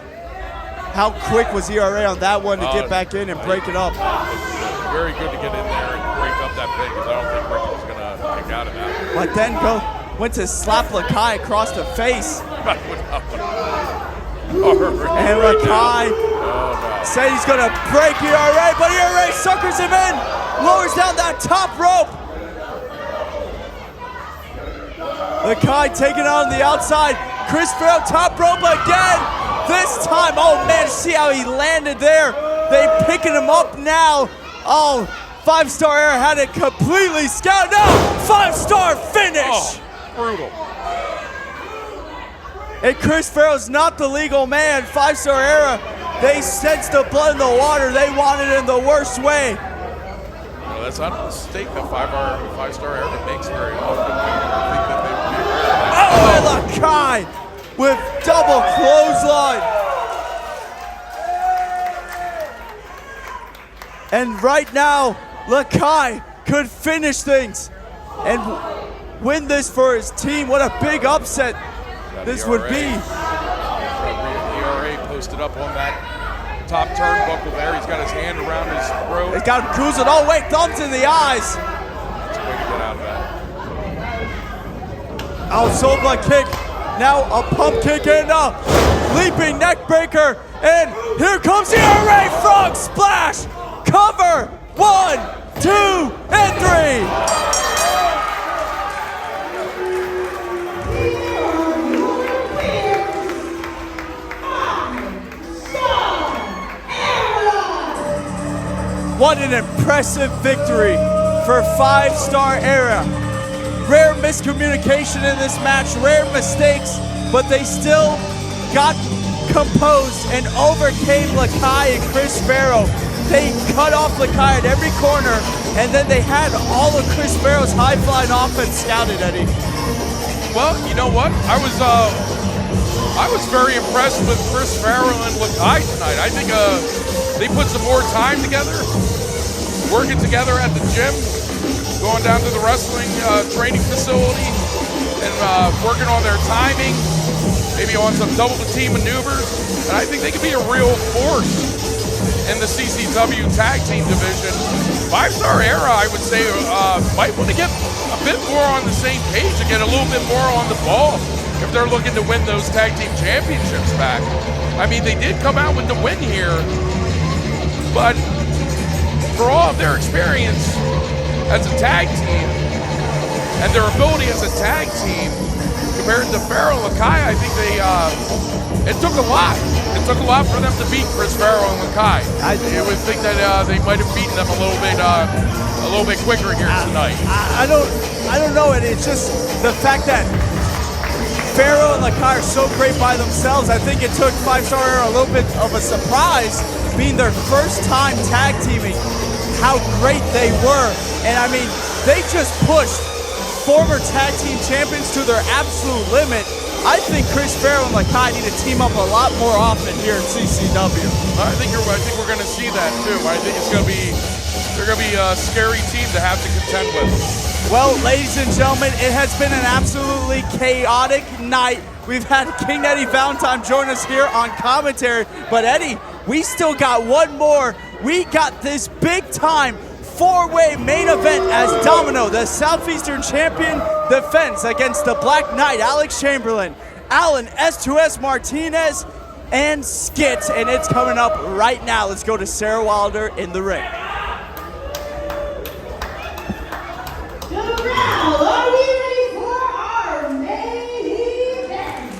how quick was ERA on that one to get back in and break it up? Very good to get in there and break up that pin, because I don't think Ricky was going to kick out of that. But then went to slap Lakay across the face. And Lakay said he's gonna break ERA, but ERA suckers him in, lowers down that top rope. Lakay taking on the outside. Chris Farrow top rope again. this time. Oh man, see how he landed there. They picking him up now. Oh, 5-star Era had it completely scouted out. 5-star finish. Oh, brutal. And Chris Farrow's not the legal man. 5-star Era, they sensed the blood in the water. They wanted it in the worst way. Well, that's not a mistake that 5-star Era makes very often. I think that they would be aware of that. Oh, and Lakay with double clothesline. And right now, Lakay could finish things and win this for his team. What a big upset this would be. ERA posted up on that top turnbuckle there. He's got his hand around his throat. He's got him cruising. Oh wait, thumbs in the eyes. That's a way to get out of that. Oh, soul blood kick. Now a pump kick and a leaping neck breaker. And here comes the ERA frog splash. Cover. 1, 2, and 3. What an impressive victory for 5-star Era. Rare miscommunication in this match, rare mistakes, but they still got composed and overcame Lakay and Chris Farrow. They cut off Lakay at every corner, and then they had all of Chris Farrow's high-flying offense scouted, Eddie. Well, you know what? I was very impressed with Chris Farrow and Lakay tonight. I think they put some more time together, working together at the gym, going down to the wrestling training facility, and working on their timing, maybe on some double team maneuvers. And I think they could be a real force in the CCW tag team division. 5-star Era, I would say, might want to get a bit more on the same page and get a little bit more on the ball if they're looking to win those tag team championships back. I mean, they did come out with the win here, but for all of their experience as a tag team and their ability as a tag team compared to Farrow and Lakay, I think it took a lot. It took a lot for them to beat Chris Farrow and Lakay. I would think that they might have beaten them a little bit quicker here tonight. I don't know. It's just the fact that Farrow and Lakay are so great by themselves. I think it took 5-star Era a little bit of a surprise, being their first time tag teaming, how great they were. And I mean, they just pushed former tag team champions to their absolute limit. I think Chris Farrow and Lakay need to team up a lot more often here in CCW. I think we're going to see that too. I think they're going to be a scary team to have to contend with. Well, ladies and gentlemen, it has been an absolutely chaotic night. We've had King Eddie Valentine join us here on commentary, but Eddie, we still got one more. We got this big time 4-way main event as Domino, the Southeastern champion, defends against the Black Knight, Alex Chamberlain, Alan S2S Martinez, and Skitz, and it's coming up right now. Let's go to Sarah Wilder in the ring. Doral, are we ready for our main event?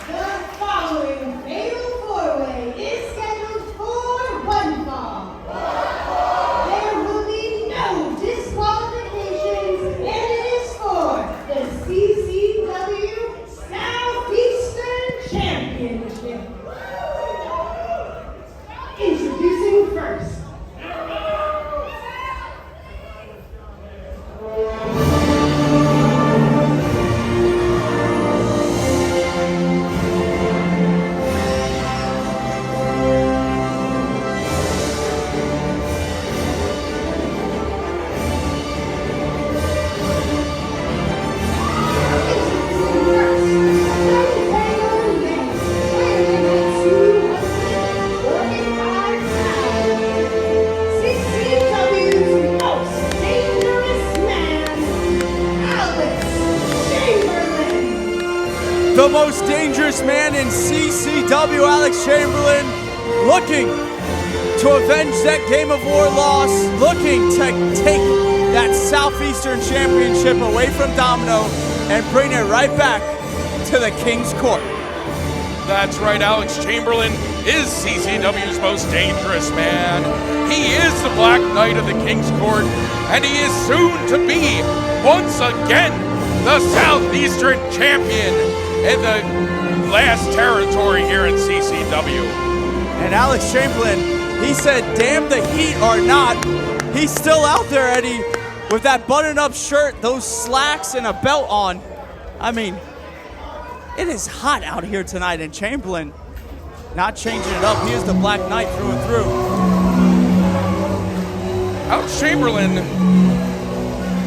The following fatal 4-way is scheduled for one fall. There will be no disqualifications, and it is for the CCW Southeastern Championship. Introducing first. The most dangerous man in CCW, Alex Chamberlain, looking to avenge that Game of War loss, looking to take that Southeastern Championship away from Domino and bring it right back to the King's Court. That's right, Alex Chamberlain is CCW's most dangerous man. He is the Black Knight of the King's Court, and he is soon to be, once again, the Southeastern champion in the last territory here in CCW. And Alex Chamberlain, he said, damn the heat or not, he's still out there, Eddie, with that button-up shirt, those slacks, and a belt on. I mean, it is hot out here tonight, and Chamberlain not changing it up. He is the Black Knight through and through. Alex Chamberlain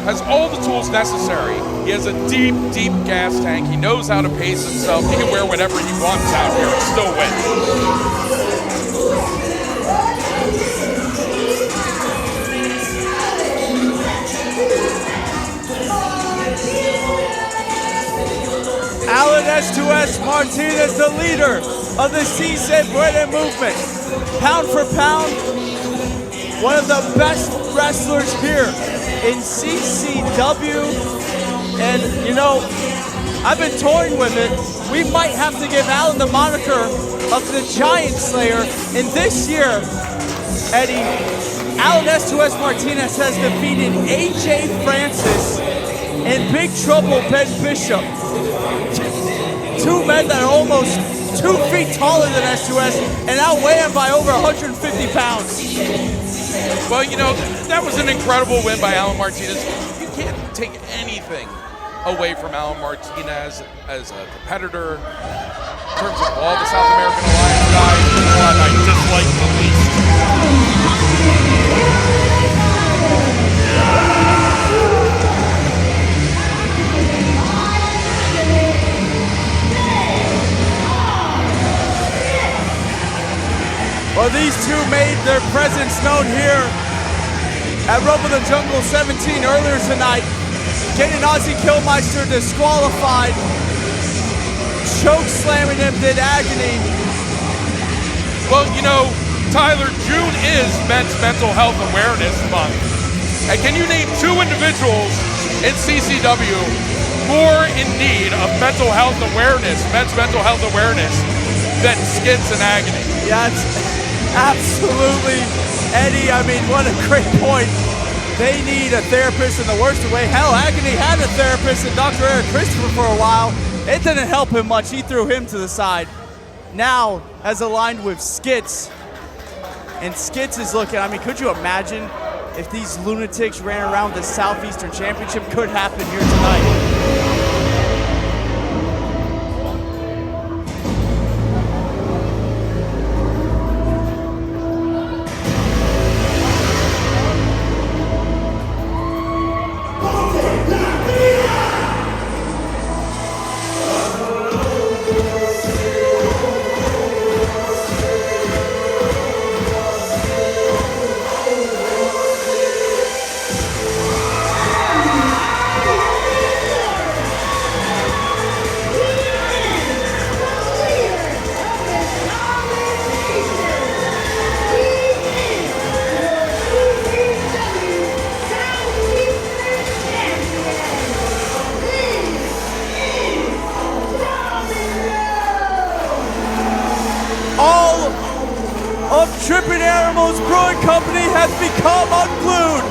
has all the tools necessary. He has a deep, deep gas tank. He knows how to pace himself. He can wear whatever he wants out here and still win. Alan S2S Martinez, the leader of the CCW movement. Pound for pound, one of the best wrestlers here in CCW. And, you know, I've been toying with it. We might have to give Alan the moniker of the Giant Slayer. And this year, Eddie, Alan S2S Martinez has defeated AJ Francis and Big Trouble Ben Bishop. Two men that are almost 2 feet taller than S2S and outweigh him by over 150 pounds. Well, you know, that was an incredible win by Alan Martinez. You can't take anything away from Alan Martinez as a competitor in terms of all the South American Alliance guys. The one I dislike the least. Well, these two made their presence known here at Rumble in the Jungle 17 earlier tonight, getting Ozzy Kilmeister disqualified, choke slamming him, did Agony. Well, you know, Tyler, June is Men's Mental Health Awareness Month. And can you name 2 individuals in CCW more in need of mental health awareness, men's mental health awareness, than Skitz and Agony? Yeah, absolutely, Eddie. I mean, what a great point. They need a therapist in the worst way. Hell, Agony had a therapist in Dr. Eric Christopher for a while. It didn't help him much. He threw him to the side. Now has aligned with Skitz. And Skitz is looking, I mean, could you imagine if these lunatics ran around the Southeastern Championship? Could happen here tonight. Tripping Animals Brewing Company has become unglued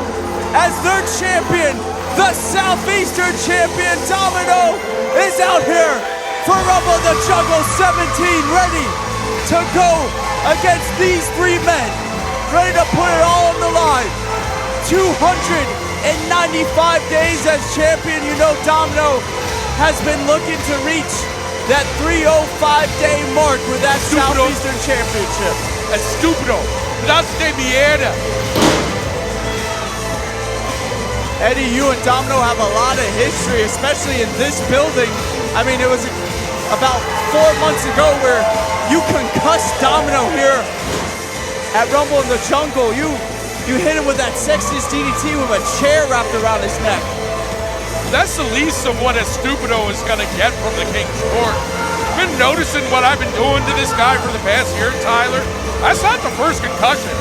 as their champion, the Southeastern champion Domino, is out here for Rumble the Jungle 17, ready to go against these 3 men, ready to put it all on the line. 295 days as champion. You know Domino has been looking to reach that 305-day mark with that Southeastern championship. Estúpido, das de mierda. Eddie, you and Domino have a lot of history, especially in this building. I mean, it was about 4 months ago where you concussed Domino here at Rumble in the Jungle. You hit him with that sexiest DDT with a chair wrapped around his neck. That's the least of what Estúpido is going to get from the King's Court. Been noticing what I've been doing to this guy for the past year, Tyler. That's not the first concussion.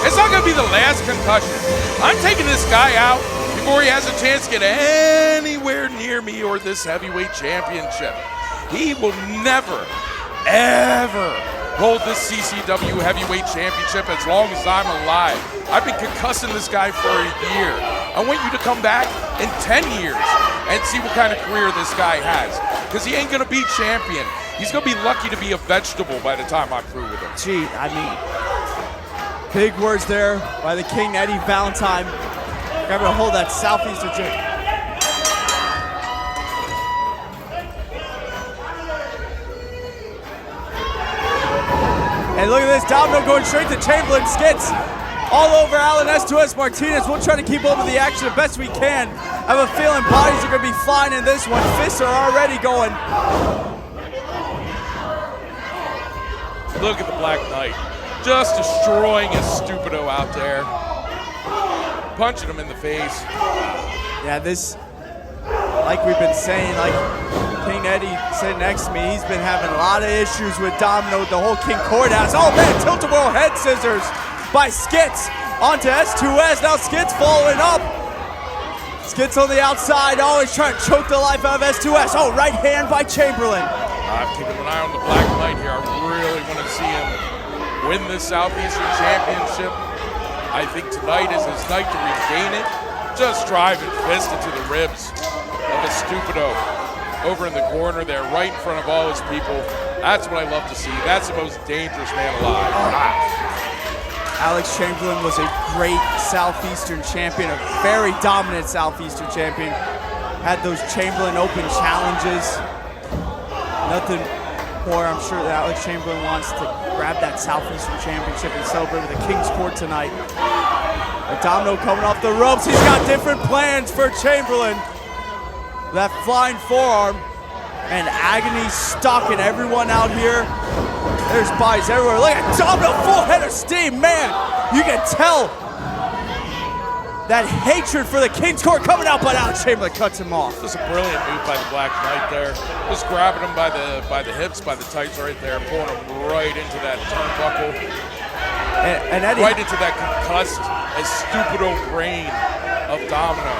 It's not going to be the last concussion. I'm taking this guy out before he has a chance to get anywhere near me or this heavyweight championship. He will never, ever hold this CCW Heavyweight Championship as long as I'm alive. I've been concussing this guy for a year. I want you to come back in 10 years and see what kind of career this guy has. Because he ain't going to be champion. He's going to be lucky to be a vegetable by the time I'm through with him. Gee, I mean, big words there by the King, Eddie Valentine. Grabbing a hold of that Southeastern jig. And look at this, Domino going straight to Chamberlain. Skitz all over Allen, S2S, Martinez. We'll try to keep up with the action the best we can. I have a feeling bodies are going to be flying in this one. Fists are already going. Look at the Black Knight. Just destroying his stupido out there. Punching him in the face. Yeah, this, like we've been saying, like King Eddie sitting next to me, he's been having a lot of issues with Domino, the whole King Court has. Oh man, tilt-a-whirl head scissors by Skitz onto S2S. Now Skitz following up. Skitz on the outside, always trying to choke the life out of S2S. Oh, right hand by Chamberlain. I'm keeping an eye on the Black Knight here. I really want to see him win this Southeastern Championship. I think tonight is his night to regain it. Just driving fist into the ribs of a stupido over in the corner there, right in front of all his people. That's what I love to see. That's the most dangerous man alive. Alex Chamberlain was a great Southeastern champion, a very dominant Southeastern champion. Had those Chamberlain Open challenges. Nothing more, I'm sure that Alex Chamberlain wants to grab that Southeastern championship and celebrate with the King's Court tonight. But Domino coming off the ropes. He's got different plans for Chamberlain. That flying forearm. And Agony stalking everyone out here. There's bodies everywhere. Look at Domino, full head of steam. Man, you can tell that hatred for the King's Court coming out, but Alex Chamberlain cuts him off. Just a brilliant move by the Black Knight there. Just grabbing him by the hips, by the tights right there, pulling him right into that turnbuckle. And Eddie, right into that concussed, stupido brain of Domino.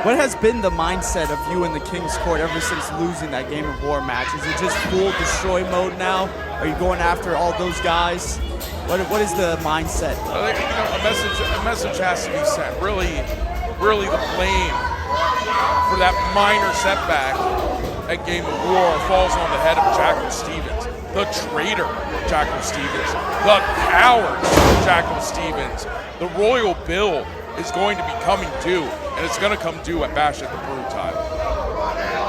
What has been the mindset of you in the King's Court ever since losing that Game of War match? Is it just full destroy mode now? Are you going after all those guys? What is the mindset? I think, a message has to be sent. Really the blame for that minor setback at Game of War falls on the head of Jackal Stevens, the traitor Jackal Stevens, the coward Jackal Stevens. The royal bill is going to be coming due, and it's going to come due at Bash at the Brew time.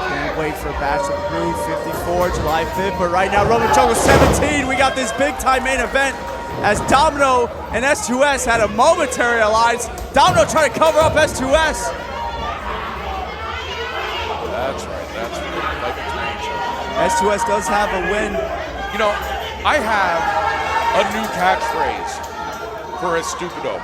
Can't wait for Bash at the Brew 54, July 5th, but right now, Roman Jungle 17, we got this big-time main event as Domino and S2S had a momentary alliance. Domino trying to cover up S2S. That's right. S2S does have a win. You know, I have a new catchphrase for Estupido.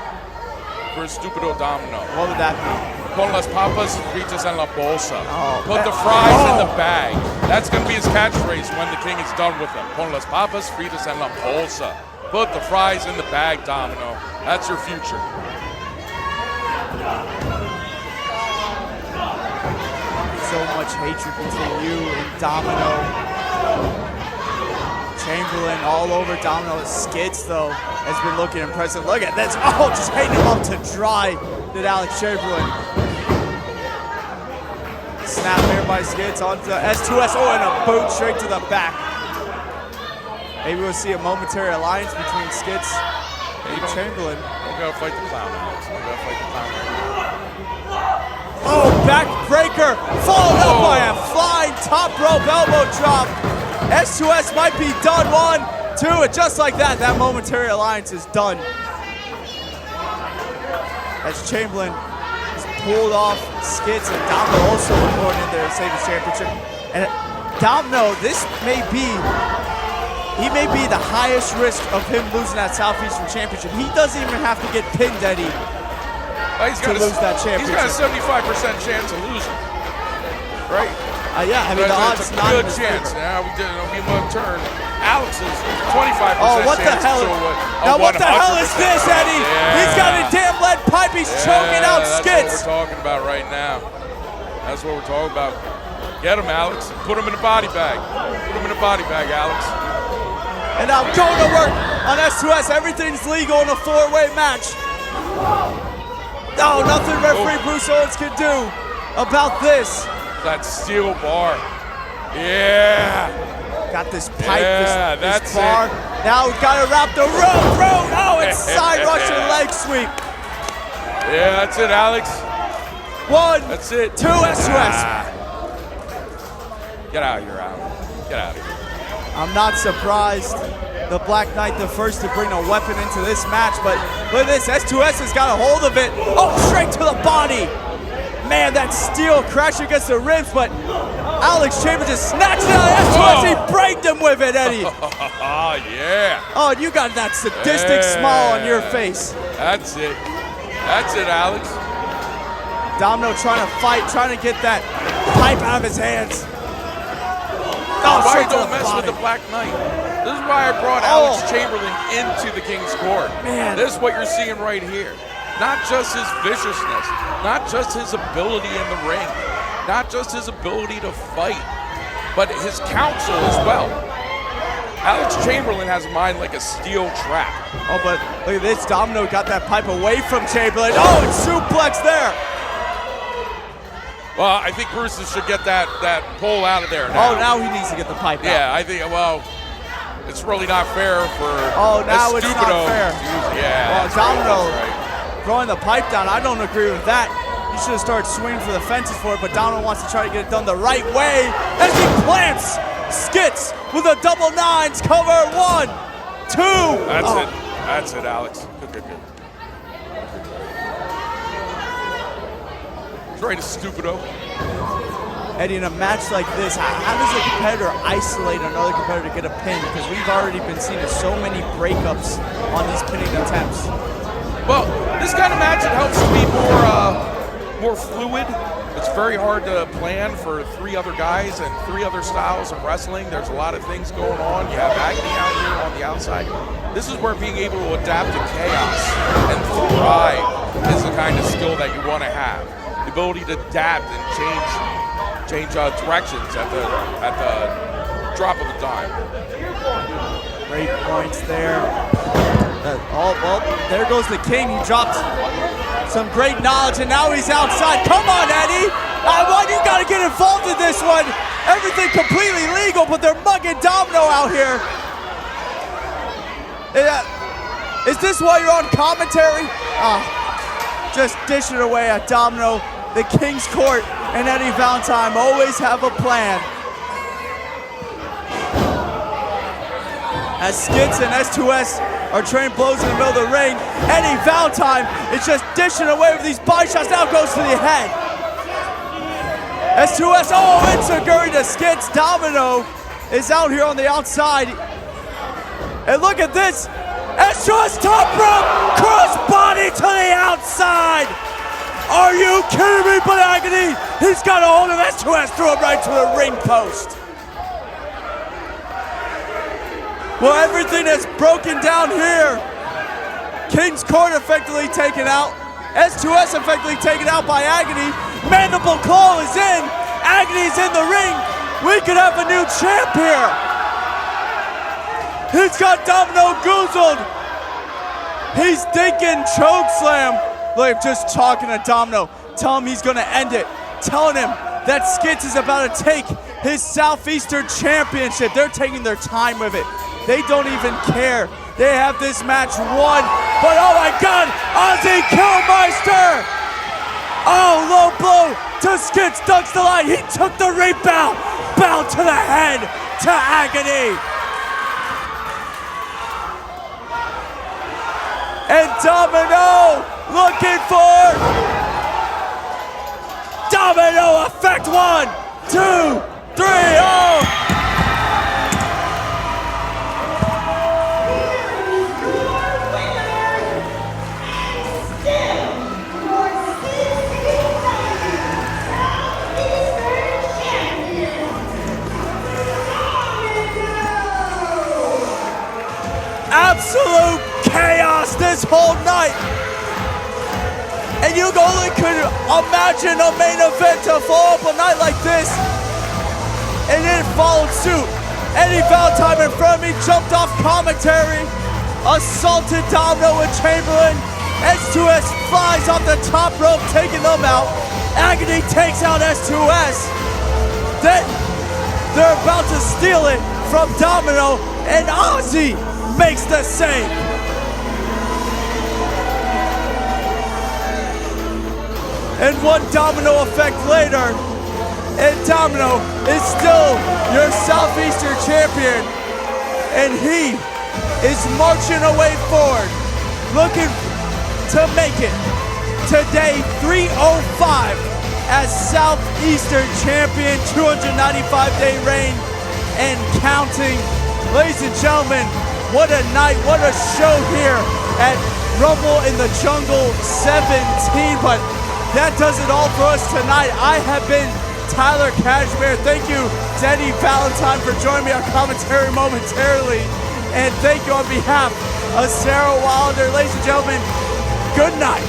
For Estupido Domino. What would that be? Pon las papas fritas en la bolsa. Oh, Put the fries in the bag. That's going to be his catchphrase when the King is done with them. Pon las papas fritas en la bolsa. Put the fries in the bag, Domino. That's your future. So much hatred between you and Domino. Chamberlain all over Domino. Skitz, though, has been looking impressive. Look at this. Oh, just hating him up to dry, did Alex Chamberlain. Snap here by Skitz onto S2S. Oh, and a boot straight to the back. Maybe we'll see a momentary alliance between Skitz and Chamberlain. Don't go fight the clown, Alex. Don't go fight the clown right now. Oh, backbreaker. Followed up by a flying top rope elbow drop. S2S might be done. 1, 2, and just like that, that momentary alliance is done. As Chamberlain is pulled off Skitz, and Domino also going in there to save his championship. And Domino, this may be, he may be the highest risk of him losing that Southeastern Championship. He doesn't even have to get pinned, Eddie, to lose that championship. He's got a 75% chance of losing, right? Yeah, I mean, the odds it's a not good in his chance. favor. Now we move turn. Alex's 25% Oh, what the chance hell? to Now, what the hell is 100%. this, Eddie? Yeah. He's got a damn lead pipe. He's choking out That's Skitz. what we're talking about right now. That's what we're talking about. Get him, Alex. Put him in a body bag. Put him in a body bag, Alex. And now going to work on S2S. Everything's legal in a 4-way match. Oh, nothing referee Bruce Owens can do about this. That steel bar. Yeah. Got this pipe, Yeah, this that's bar. it. Now we've got to wrap the rope. Oh, it's side Russian leg sweep. Yeah, that's it, Alex. 1, That's it. 2, S2S. Get out of here, Alex. Get out of here. I'm not surprised. The Black Knight the first to bring a weapon into this match, but look at this. S2S has got a hold of it. Oh, straight to the body. Man, that steel crash against the ribs, but Alex Chambers just snatched it out of S2S. He braked him with it, Eddie. Oh, yeah. Oh, and you got that sadistic smile on your face. That's it. That's it, Alex. Domino trying to fight, trying to get that pipe out of his hands. Oh, Why straight to don't the mess body. with the Black Knight? This is why I brought Alex Chamberlain into the King's Court. Man. This is what you're seeing right here. Not just his viciousness, not just his ability in the ring, not just his ability to fight, but his counsel as well. Alex Chamberlain has a mind like a steel trap. Oh, but look at this. Domino got that pipe away from Chamberlain. Oh, it's suplex there. Well, I think Bruce should get that pole out of there now. Oh, now he needs to get the pipe out. Yeah, I think, well, it's really not fair for Oh, now it's not Stupido fair. to use it. Yeah, Well, that's right, Domino that's right. throwing the pipe down. I don't agree with that. You should have started swinging for the fences for it, but Domino wants to try to get it done the right way as he plants Skitz with a double nines cover. 1, 2. That's Oh. it. That's it, Alex. Good. Right, Stupido. Eddie, in a match like this, how does a competitor isolate another competitor to get a pin? Because we've already been seeing so many breakups on these pinning attempts. Well, this kind of match, it helps to be more fluid. It's very hard to plan for 3 other guys and 3 other styles of wrestling. There's a lot of things going on. You have Agony out here on the outside. This is where being able to adapt to chaos and thrive is the kind of skill that you want to have. The ability to adapt and change directions at the drop of a dime. Great points there. Well, there goes the King. He dropped some great knowledge, and now he's outside. Come on, Eddie. Why do you got to get involved in this one? Everything completely legal, but they're mugging Domino out here. Is this why you're on commentary? Just dishing it away at Domino. The King's Court and Eddie Valentine always have a plan. As Skitz and S2S are trading blows in the middle of the ring, Eddie Valentine is just dishing away with these body shots. Now goes to the head. S2S, Insuguri to Skitz. Domino is out here on the outside. And look at this. S2S top rope, cross body to the outside. Are you kidding me? But Agony, he's got a hold of S2S, threw him right to the ring post. Well, everything is broken down here. King's Court effectively taken out. S2S effectively taken out by Agony. Mandible Claw is in. Agony's in the ring. We could have a new champ here. He's got Domino goozled. He's thinking choke slam. Look, just talking to Domino. Tell him he's gonna end it. Telling him that Skitz is about to take his Southeastern Championship. They're taking their time with it. They don't even care. They have this match won. But oh my God, Ozzy Kilmeister! Oh, low blow to Skitz, ducks the line. He took the rebound. Bound to the head to Agony. And Domino looking for Domino effect. 1, 2, 3, oh! Absolute chaos this whole night. And you only could imagine a main event to follow up a night like this. and then followed suit. Eddie Valentine in front of me jumped off commentary, assaulted Domino and Chamberlain. S2S flies off the top rope, taking them out. Agony takes out S2S. Then they're about to steal it from Domino, and Ozzy makes the save. And one domino effect later, and Domino is still your Southeastern champion, and he is marching away forward, looking to make it to day 305 as Southeastern champion, 295-day reign and counting. Ladies and gentlemen, what a night, what a show here at Rumble in the Jungle 17, but that does it all for us tonight. I have been Tyler Cashmere. Thank you to Eddie Valentine for joining me on commentary momentarily. And thank you on behalf of Sarah Wilder. Ladies and gentlemen, good night.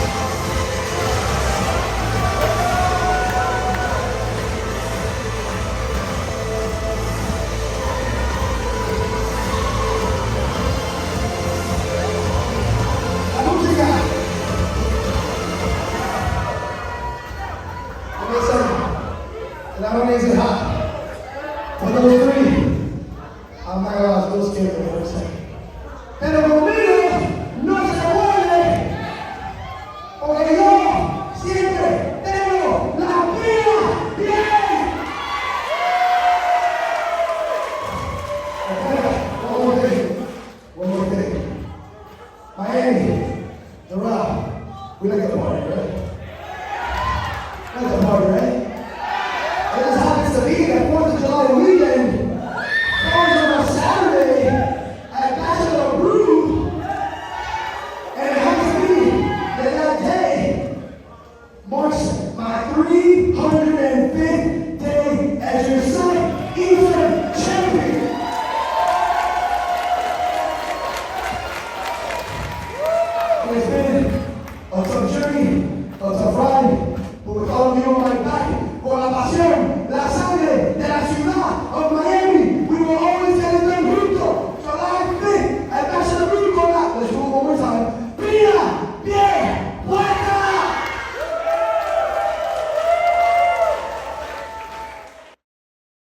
Not only is it hot, but number 3, I'm not gonna lie, I was a little scared for a second. Pero Domino no se vuelve, porque yo siempre tengo la vida bien. Okay, one more thing. Miami, Doral, we like to party, right? Like to party, right?